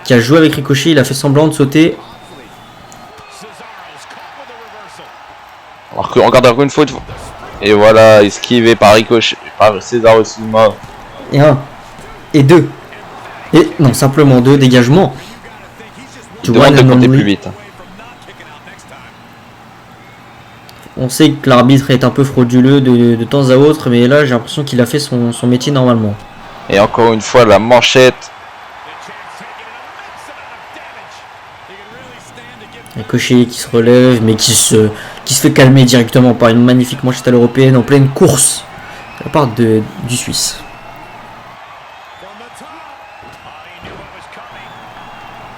Speaker 1: a joué avec Ricochet. Il a fait semblant de sauter.
Speaker 2: Alors que regarde encore une fois. Et voilà, esquivé par Ricochet. Par Cesaro, excuse-moi.
Speaker 1: Et un. Et deux. Et non, simplement deux. Dégagement.
Speaker 2: Tu demande de compter plus vite.
Speaker 1: On sait que l'arbitre est un peu frauduleux de temps à autre, mais là j'ai l'impression qu'il a fait son métier normalement.
Speaker 2: Et encore une fois la manchette.
Speaker 1: Ricochet qui se relève, mais qui se fait calmer directement par une magnifique manchette à l'européenne en pleine course de la part du Suisse.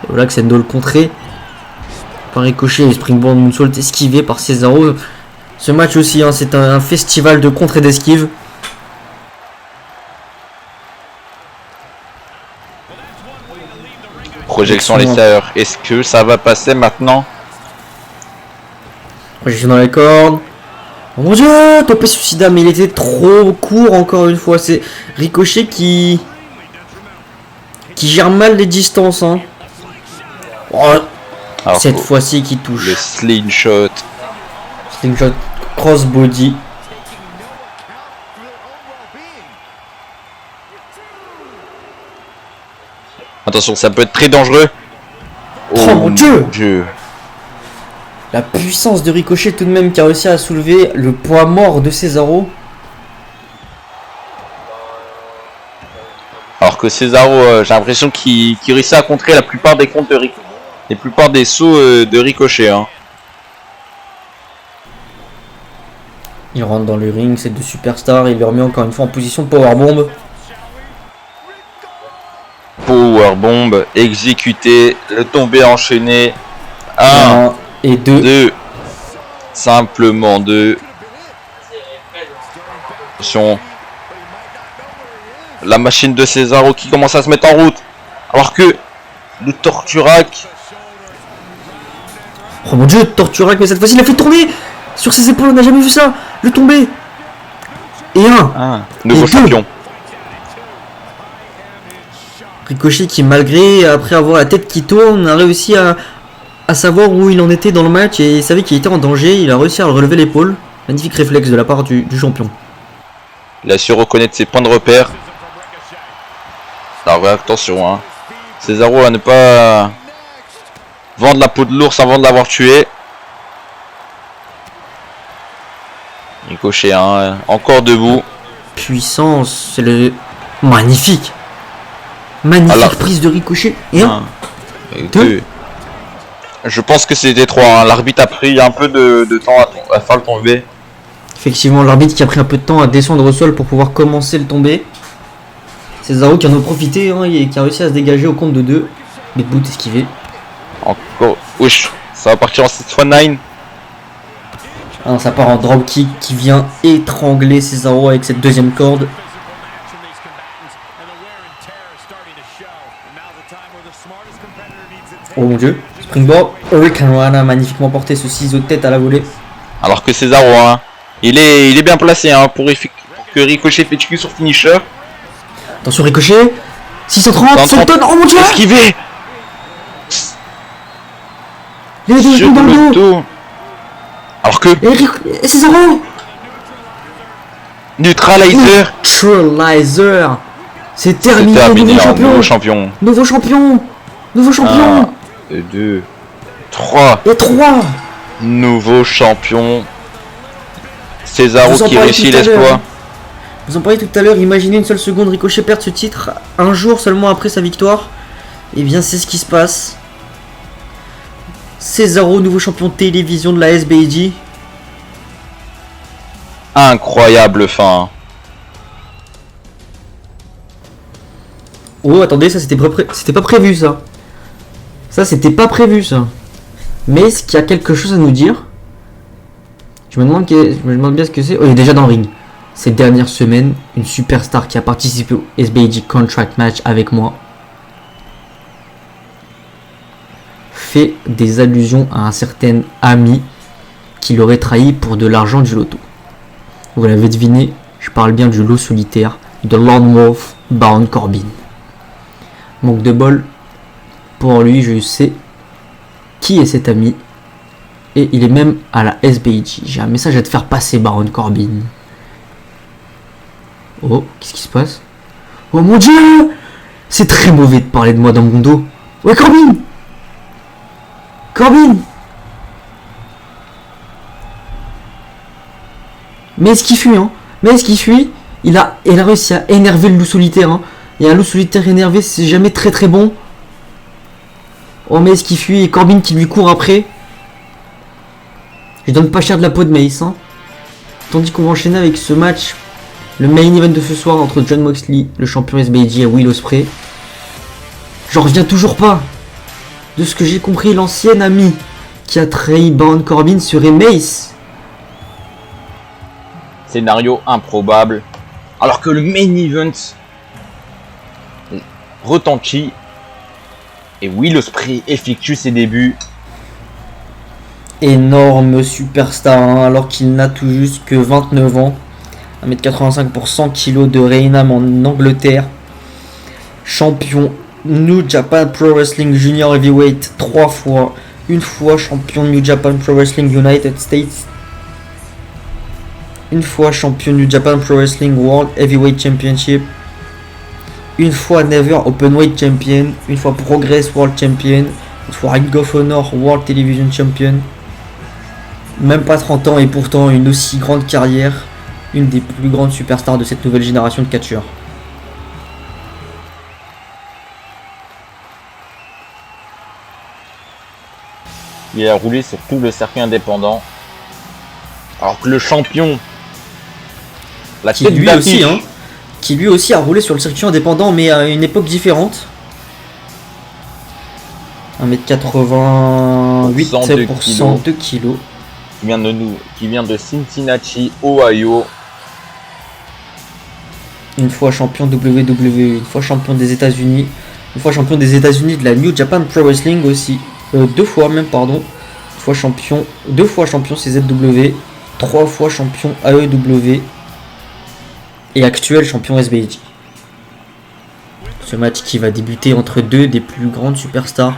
Speaker 1: Et voilà que Sendo le contré par Ricochet et Springboard Moonsault esquivé par Cesaro. Ce match aussi, hein, c'est un festival de contre et d'esquive.
Speaker 2: Projection à l'extérieur. Est-ce que ça va passer maintenant?
Speaker 1: Projection dans les cordes. Oh mon dieu, topé suicida, mais il était trop court encore une fois. C'est Ricochet qui gère mal les distances. Hein. Oh, cette fois-ci qui touche.
Speaker 2: Le slingshot.
Speaker 1: Slingshot crossbody.
Speaker 2: Attention, ça peut être très dangereux.
Speaker 1: Oh mon dieu. La puissance de Ricochet tout de même qui a réussi à soulever le poids mort de Cesaro.
Speaker 2: Alors que Cesaro, j'ai l'impression qu'il réussit à contrer la plupart des comptes de Ricochet. La plupart des sauts de Ricochet. Hein.
Speaker 1: Il rentre dans le ring, c'est deux superstars. Il le remet encore une fois en position de powerbomb.
Speaker 2: Powerbomb exécuté, le tombé enchaîné.
Speaker 1: 1 et 2.
Speaker 2: 2. Simplement 2. Attention. La machine de Cesaro qui commence à se mettre en route. Alors que le Torturac.
Speaker 1: Oh mon dieu, Torturac, mais cette fois-ci il a fait tourner sur ses épaules, on n'a jamais vu ça. Le tomber. Et un.
Speaker 2: Nouveau champion.
Speaker 1: Ricochet qui, malgré, après avoir la tête qui tourne, a réussi à savoir où il en était dans le match et il savait qu'il était en danger. Il a réussi à relever l'épaule. Magnifique réflexe de la part du champion.
Speaker 2: Il a su reconnaître ses points de repère. Alors attention, hein. Cesaro à ne pas vendre la peau de l'ours avant de l'avoir tué. Ricochet, hein, encore debout.
Speaker 1: Puissance, c'est le magnifique. Magnifique prise de Ricochet. Et un.
Speaker 2: Et deux. Je pense que c'était 3. Hein. L'arbitre a pris un peu de temps à faire le tomber.
Speaker 1: Effectivement, l'arbitre qui a pris un peu de temps à descendre au sol pour pouvoir commencer le tomber. Cesaro qui en a profité hein, et qui a réussi à se dégager au compte de 2. Mais boot esquivé.
Speaker 2: Encore. Ouch, ça va partir en 619.
Speaker 1: Ah non, ça part en dropkick qui vient étrangler Cesaro avec cette deuxième corde. Oh mon dieu, Springboard, Hurricane Rana magnifiquement porté ce ciseau de tête à la volée.
Speaker 2: Alors que Cesaro, hein, il est bien placé hein, pour que Ricochet fait cul sur finisher.
Speaker 1: Attention Ricochet, 630, 100 tonnes, oh mon dieu.
Speaker 2: Esquivé.
Speaker 1: Les deux
Speaker 2: Sur
Speaker 1: genoux dans
Speaker 2: le
Speaker 1: le dos.
Speaker 2: dos. Alors que
Speaker 1: Et Cesaro.
Speaker 2: neutralizer.
Speaker 1: Neutralizer. C'est
Speaker 2: C'est
Speaker 1: terminé,
Speaker 2: terminé,
Speaker 1: nouveau champion.
Speaker 2: nouveau champion.
Speaker 1: Nouveau champion. Nouveau champion.
Speaker 2: 1, 2, 3.
Speaker 1: Et 3.
Speaker 2: Nouveau champion. Cesaro
Speaker 1: Vous en
Speaker 2: qui
Speaker 1: parlez
Speaker 2: réussit
Speaker 1: tout à l'heure,
Speaker 2: l'exploit.
Speaker 1: hein. Vous en parliez tout à l'heure, imaginez une seule seconde Ricochet perdre ce titre un jour seulement après sa victoire. Et bien c'est ce qui se passe. Cesaro, nouveau champion de télévision de la SBG.
Speaker 2: Incroyable fin.
Speaker 1: Oh attendez, ça c'était pas prévu ça. Ça c'était pas prévu ça. Mais est-ce qu'il y a quelque chose à nous dire? Je me demande bien ce que c'est. Oh, il est déjà dans le ring. Ces dernières semaines, une superstar qui a participé au SBG Contract Match avec moi fait des allusions à un certain ami qui l'aurait trahi pour de l'argent du loto. Vous l'avez deviné, je parle bien du lot solitaire de Lone Wolf Baron Corbin. Manque de bol, pour lui je sais qui est cet ami et il est même à la SBG. J'ai un message à te faire passer Baron Corbin. Oh, qu'est-ce qui se passe? Oh mon dieu! C'est très mauvais de parler de moi dans mon dos. Ouais Corbin! Corbin! Mais est-ce qu'il fuit, hein? Mais est-ce qu'il fuit? Il a réussi à énerver le loup solitaire, hein. Et un loup solitaire énervé, c'est jamais très très bon. Oh mais est-ce qu'il fuit? Et Corbin qui lui court après. Je donne pas cher de la peau de Mace, hein. Tandis qu'on va enchaîner avec ce match, le main event de ce soir entre Jon Moxley, le champion SBG, et Will Ospreay. J'en reviens toujours pas. De ce que j'ai compris, l'ancien ami qui a trahi Baron Corbin serait Mace.
Speaker 2: Scénario improbable. Alors que le main event retentit et Will Ospreay effectue ses débuts.
Speaker 1: Énorme superstar, hein, alors qu'il n'a tout juste que 29 ans. 1m85 pour 100 kg de Raynham en Angleterre. Champion New Japan Pro Wrestling Junior Heavyweight 3 fois. Une fois champion New Japan Pro Wrestling United States. Une fois champion New Japan Pro Wrestling World Heavyweight Championship. Une fois Never Openweight Champion. Une fois Progress World Champion. Une fois Ring of Honor World Television Champion. Même pas 30 ans et pourtant une aussi grande carrière. Une des plus grandes superstars de cette nouvelle génération de catcheurs.
Speaker 2: Il a roulé sur tout le circuit indépendant. Alors que le champion, la
Speaker 1: Qui
Speaker 2: tête
Speaker 1: lui
Speaker 2: d'affiche,
Speaker 1: aussi, hein, qui lui aussi a roulé sur le circuit indépendant mais à une époque différente. 1m88
Speaker 2: 102
Speaker 1: pour
Speaker 2: kilos.
Speaker 1: 102 kg.
Speaker 2: qui vient de Cincinnati, Ohio.
Speaker 1: Une fois champion WWE, une fois champion des États-Unis, une fois champion des États-Unis de la New Japan Pro Wrestling aussi. Deux fois même, pardon. Deux fois champion CZW, 3 fois champion AEW et actuel champion SBG. Ce match qui va débuter entre deux des plus grandes superstars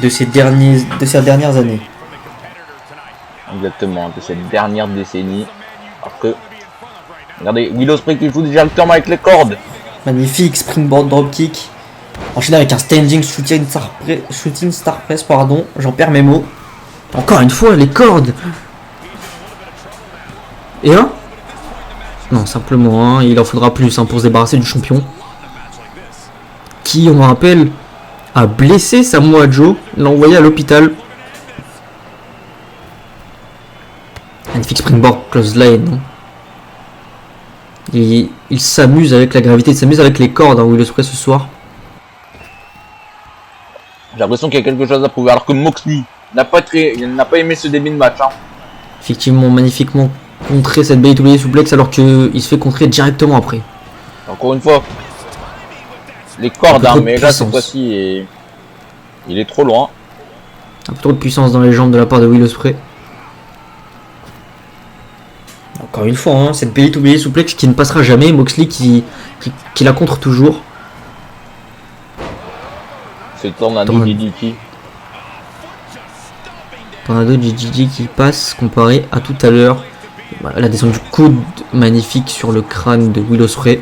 Speaker 1: de ces dernières années.
Speaker 2: Exactement, de cette dernière décennie. Alors que, regardez, Will Ospreay qui joue directement avec les cordes.
Speaker 1: Magnifique springboard dropkick. Enchaîné avec un standing shooting star press, pardon. J'en perds mes mots. Encore une fois, les cordes. Et un? Non, simplement un. Il en faudra plus pour se débarrasser du champion. Qui, on me rappelle, a blessé Samoa Joe. L'a envoyé à l'hôpital. Magnifique springboard clothesline. Hein. Il s'amuse avec la gravité, il s'amuse avec les cordes, Will Ospreay ce soir.
Speaker 2: J'ai l'impression qu'il y a quelque chose à prouver. Alors que Moxley n'a pas aimé ce début de match. Hein.
Speaker 1: Effectivement, magnifiquement contré cette WWE souplex alors qu'il se fait contrer directement après.
Speaker 2: Encore une fois, les cordes, hein, mais là cette fois-ci, il est trop loin.
Speaker 1: Un peu trop de puissance dans les jambes de la part de Will Ospreay. Encore une fois, hein, cette WWE souplex qui ne passera jamais. Moxley qui la contre toujours.
Speaker 2: C'est le temps d'un DDT.
Speaker 1: Tornado GGG qui passe comparé à tout à l'heure. La descente du coude magnifique sur le crâne de Will Ospreay.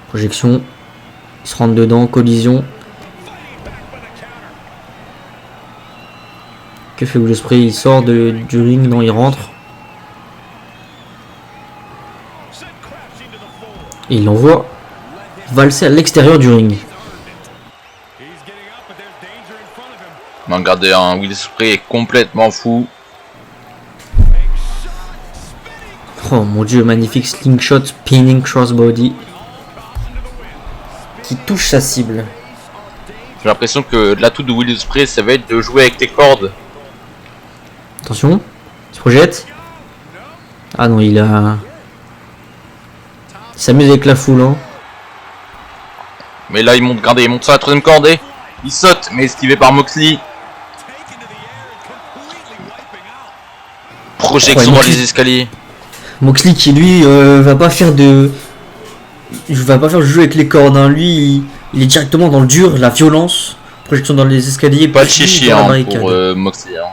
Speaker 1: Projection. Il se rentre dedans, collision. Que fait Will Ospreay? Il sort du ring, non, il rentre. Et il l'envoie valser à l'extérieur du ring.
Speaker 2: Regardez, hein, Will Ospreay est complètement fou.
Speaker 1: Oh mon dieu, magnifique slingshot, spinning crossbody. Qui touche sa cible.
Speaker 2: J'ai l'impression que l'atout de Will Ospreay, ça va être de jouer avec les cordes.
Speaker 1: Attention, il se projette. Ah non, il s'amuse avec la foule. Hein.
Speaker 2: Mais là, il monte, regardez, il monte sur la troisième corde et il saute, mais esquivé par Moxley. Projection dans les escaliers.
Speaker 1: Moxley qui lui va pas faire le jeu avec les cordes. Hein. Lui, il est directement dans le dur, la violence. Projection dans les escaliers.
Speaker 2: Pas de chichi hein, pour Moxley. Hein.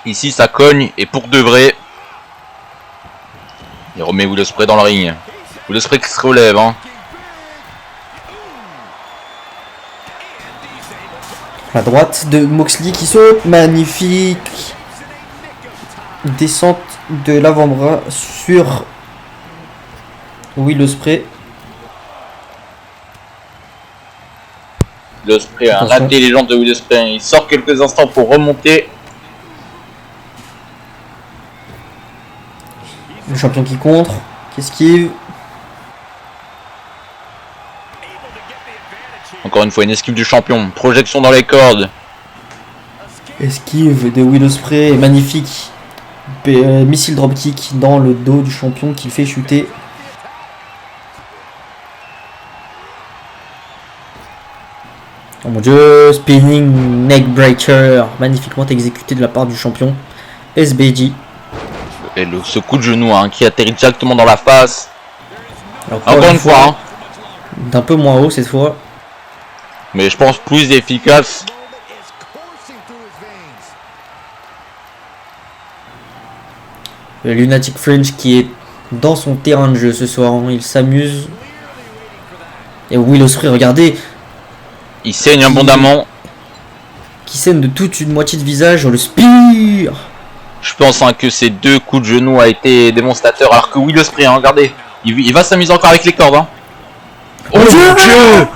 Speaker 2: Ici, ça cogne et pour de vrai. Il remet Will Ospreay dans le ring. Will Ospreay qui se relève. Hein.
Speaker 1: La droite de Moxley qui saute, magnifique. Descente de l'avant-bras sur Will Ospreay.
Speaker 2: Will Ospreay a raté les jambes de Will Ospreay. Il sort quelques instants pour remonter.
Speaker 1: Le champion qui contre, qui esquive.
Speaker 2: Encore une fois, une esquive du champion. Projection dans les cordes.
Speaker 1: Esquive de Will Ospreay, magnifique. Missile dropkick dans le dos du champion qui le fait chuter. Oh mon dieu, spinning neckbreaker, magnifiquement exécuté de la part du champion SBG.
Speaker 2: Et ce coup de genou hein, qui atterrit directement dans la face.
Speaker 1: Encore une fois, hein. D'un peu moins haut cette fois.
Speaker 2: Mais je pense plus efficace.
Speaker 1: Le Lunatic Fringe qui est dans son terrain de jeu ce soir, hein. Il s'amuse. Et Will Ospreay, regardez.
Speaker 2: Il saigne abondamment.
Speaker 1: Qui saigne de toute une moitié de visage, le spear.
Speaker 2: Je pense hein, que ces deux coups de genou a été démonstrateur. Alors que Will Ospreay, hein, regardez, il va s'amuser encore avec les cordes. Hein.
Speaker 1: Oh mon dieu!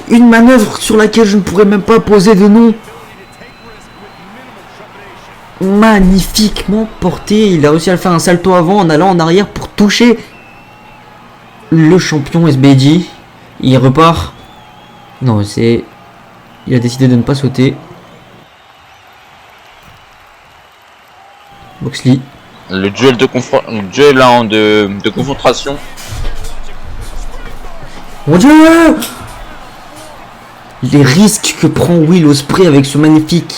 Speaker 1: Une manœuvre sur laquelle je ne pourrais même pas poser de nom. Magnifiquement porté. Il a réussi à faire un salto avant en allant en arrière pour toucher le champion SBG. Il repart. Non, c'est... Il a décidé de ne pas sauter. Moxley.
Speaker 2: Le duel de confrontation.
Speaker 1: Mon dieu! Les risques que prend Will Ospreay avec ce magnifique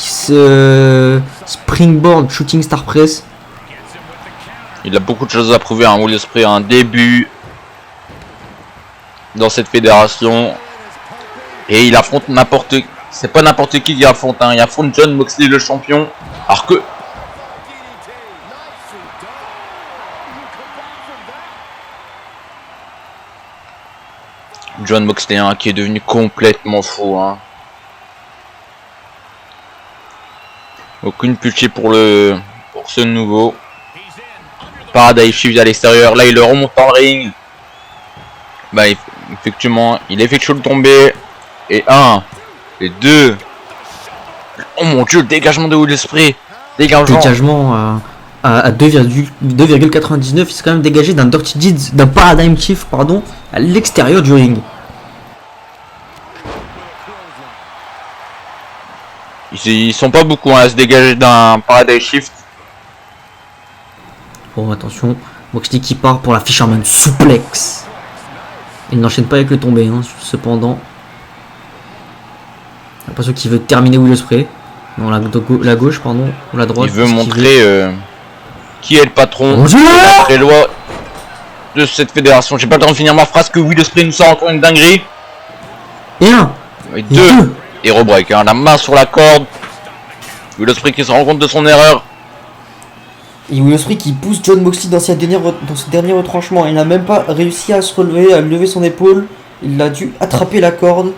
Speaker 1: springboard shooting star press.
Speaker 2: Il a beaucoup de choses à prouver. Hein. Will Ospreay a un début dans cette fédération. Et il affronte n'importe... C'est pas n'importe qui affronte. Hein. Il affronte Jon Moxley le champion. Alors que... Jon Moxley hein, qui est devenu complètement fou. Hein. Aucune pitié pour ce nouveau. Paradise Shift à l'extérieur. Là il le remonte en ring. Bah effectivement il effectue le tombé. Et 1. Et 2. Oh mon dieu, le dégagement de Will Ospreay.
Speaker 1: Dégagement à 2,99. Il s'est quand même dégagé d'un Dirty Deeds, d'un Paradigm Shift, pardon, à l'extérieur du ring.
Speaker 2: Ils sont pas beaucoup hein, à se dégager d'un Paradigm Shift.
Speaker 1: Bon, attention. Moxley qui part pour la Fisherman Suplex. Il n'enchaîne pas avec le tombé, hein, cependant. J'ai l'impression qu'il veut terminer Will Ospreay. Non, la gauche, pardon, ou la droite.
Speaker 2: Il veut montrer qui est le patron.
Speaker 1: Bonjour.
Speaker 2: de cette fédération. J'ai pas le temps de finir ma phrase que Will Ospreay nous sort encore une dinguerie.
Speaker 1: Et un.
Speaker 2: Et deux. Et rebreak, hein, la main sur la corde. Will Ospreay qui se rend compte de son erreur.
Speaker 1: Et Will Ospreay qui pousse Jon Moxley dans ce dernier retranchement. Il n'a même pas réussi à se relever, à lever son épaule. Il a dû attraper la corde.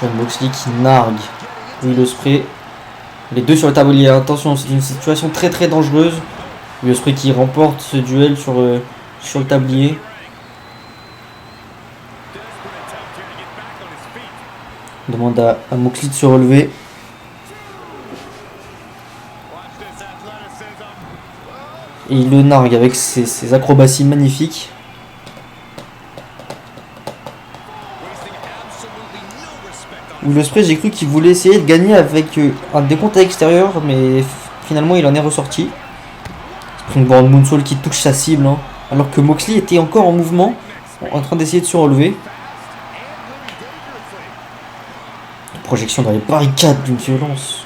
Speaker 1: Jon Moxley qui nargue Will Ospreay. Les deux sur le tablier. Attention, c'est une situation très très dangereuse. Will Ospreay qui remporte ce duel sur le tablier. On demande à Moxley de se relever. Et il le nargue avec ses acrobaties magnifiques. Will Ospreay, j'ai cru qu'il voulait essayer de gagner avec un décompte à l'extérieur, mais finalement il en est ressorti. Springboard Moonsault qui touche sa cible, hein, alors que Moxley était encore en mouvement, en train d'essayer de se relever. Projection dans les barricades d'une violence.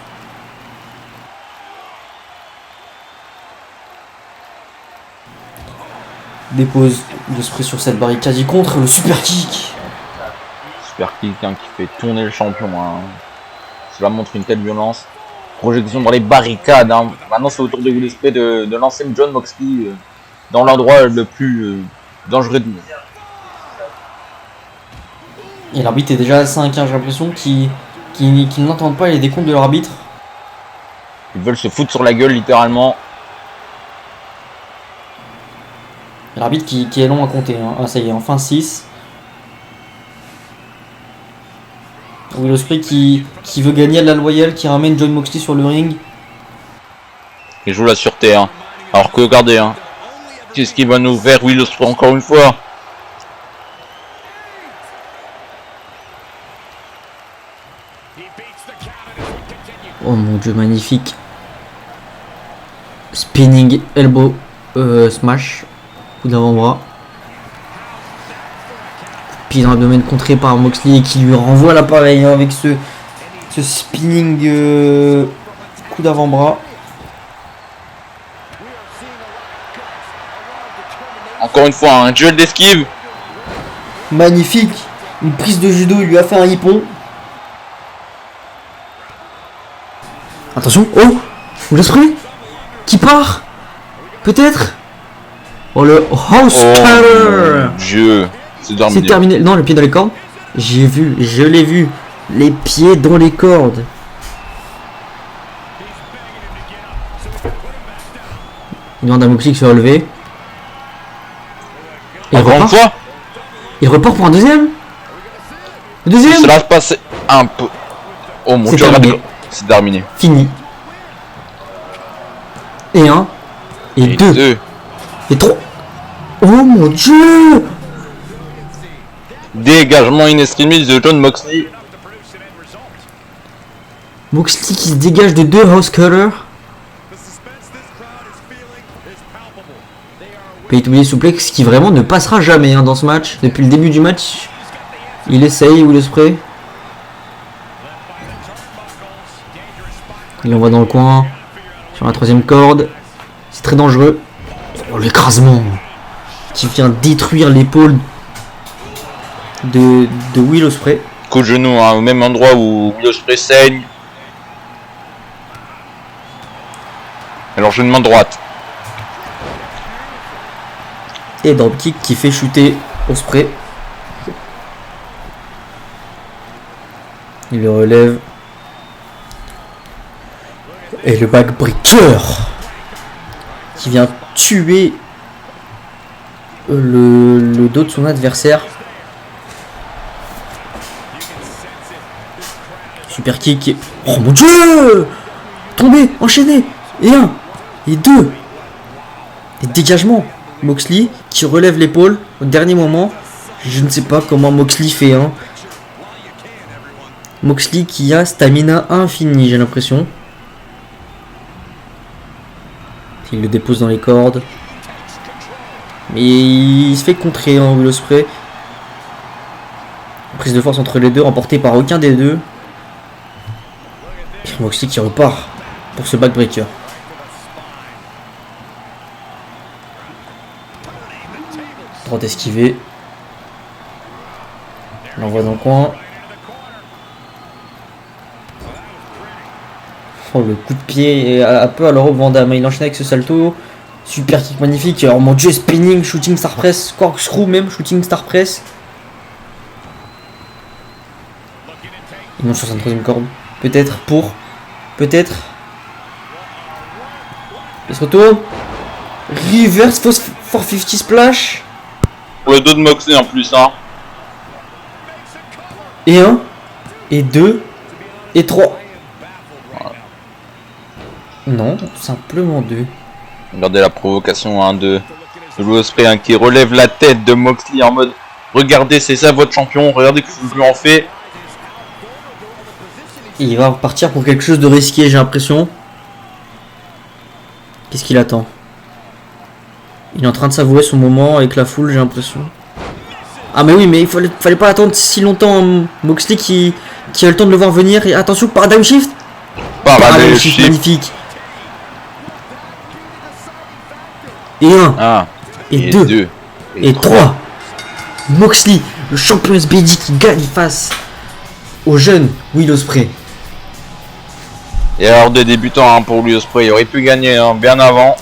Speaker 1: Dépose Will Ospreay sur cette barricade, il contre le super kick.
Speaker 2: Super kick, hein, qui fait tourner le champion. Hein. Cela montre une telle violence. Projection dans les barricades. Hein. Maintenant, c'est au tour de Will Ospreay de lancer Jon Moxley dans l'endroit le plus dangereux de nous.
Speaker 1: Et l'arbitre est déjà à 5, hein, j'ai l'impression qu'ils n'entendent pas les décomptes de l'arbitre.
Speaker 2: Ils veulent se foutre sur la gueule, littéralement.
Speaker 1: L'arbitre qui est long à compter. Hein. Ah, ça y est, enfin 6. Will Ospreay qui veut gagner à la loyale, qui ramène Jon Moxley sur le ring.
Speaker 2: Il joue la sûreté. Hein. Alors que regardez, hein. Qu'est-ce qu'il va nous faire, Will Ospreay, encore une fois?
Speaker 1: Oh mon dieu, magnifique. Spinning elbow smash. Coup d'avant-bras. Pied dans l'abdomen contré par Moxley qui lui renvoie l'appareil, hein, avec ce spinning coup d'avant-bras.
Speaker 2: Encore une fois, un duel d'esquive.
Speaker 1: Magnifique. Une prise de judo, il lui a fait un hippon. Attention, oh, Will Ospreay qui part. Peut-être. Oh, le house cutter.
Speaker 2: Dieu, c'est terminé.
Speaker 1: C'est terminé. Non, le pied dans les cordes. J'ai vu, je l'ai vu. Les pieds dans les cordes. Il demande à Moxley de se relever. Et
Speaker 2: encore une fois.
Speaker 1: Il repart pour un deuxième. Le deuxième.
Speaker 2: Cela se passe un peu. Oh mon dieu, c'est terminé.
Speaker 1: Fini. Et un. Et deux. Et trois. Oh mon dieu.
Speaker 2: Dégagement inestimé de Jon Moxley.
Speaker 1: Moxley qui se dégage de deux house cutters. Pay to be suplex qui vraiment ne passera jamais, hein, dans ce match. Depuis le début du match, il essaye, Will Ospreay. Il l'envoie dans le coin, sur la troisième corde. C'est très dangereux. Oh, l'écrasement qui vient détruire l'épaule de Will Ospreay.
Speaker 2: Coup de genou, hein, au même endroit où Will Ospreay saigne. Alors je main droite.
Speaker 1: Et drop kick qui fait chuter Ospreay. Il le relève. Et le backbreaker qui vient tuer le dos de son adversaire. Super kick. Oh mon dieu. Tombé, enchaîné. Et un. Et deux. Et dégagement. Moxley qui relève l'épaule au dernier moment. Je ne sais pas comment Moxley fait, hein. Moxley qui a stamina infini, j'ai l'impression. Il le dépose dans les cordes. Mais il se fait contrer, hein, Will Ospreay. Prise de force entre les deux, remportée par aucun des deux. Et Moxley qui repart pour ce backbreaker. Droite esquivée. L'envoie dans le coin. Oh, le coup de pied un peu à l'Europe Van Damme. Il enchaîne avec ce salto. Super kick magnifique. Alors mon dieu, spinning, shooting star press, corkscrew même, shooting star press. Il monte sur sa troisième corde. Peut-être pour. Peut-être. Il se retourne. Reverse 450 splash.
Speaker 2: Pour le dos de Moxley en plus, hein.
Speaker 1: Et 1. Et 2. Et 3. Non, simplement 2.
Speaker 2: Regardez la provocation 1-2 de Will Ospreay, hein, qui relève la tête de Moxley en mode regardez, c'est ça votre champion, regardez ce que vous lui en fait.
Speaker 1: Il va partir pour quelque chose de risqué, j'ai l'impression. Qu'est-ce qu'il attend? Il est en train de savourer son moment avec la foule, j'ai l'impression. Ah mais oui, mais il fallait pas attendre si longtemps, hein. Moxley qui a le temps de le voir venir. Et attention, paradigm shift. Paradigm shift magnifique. Et 1. Et 2. Et 3. Moxley, le champion SBD qui gagne face au jeune Will Ospreay.
Speaker 2: Et alors des débutants, hein, pour Will Ospreay, il aurait pu gagner, hein, bien avant.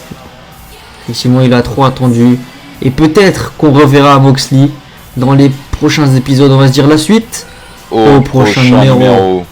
Speaker 1: Effectivement, il a trop attendu. Et peut-être qu'on reverra Moxley dans les prochains épisodes. On va se dire la suite
Speaker 2: au prochain numéro.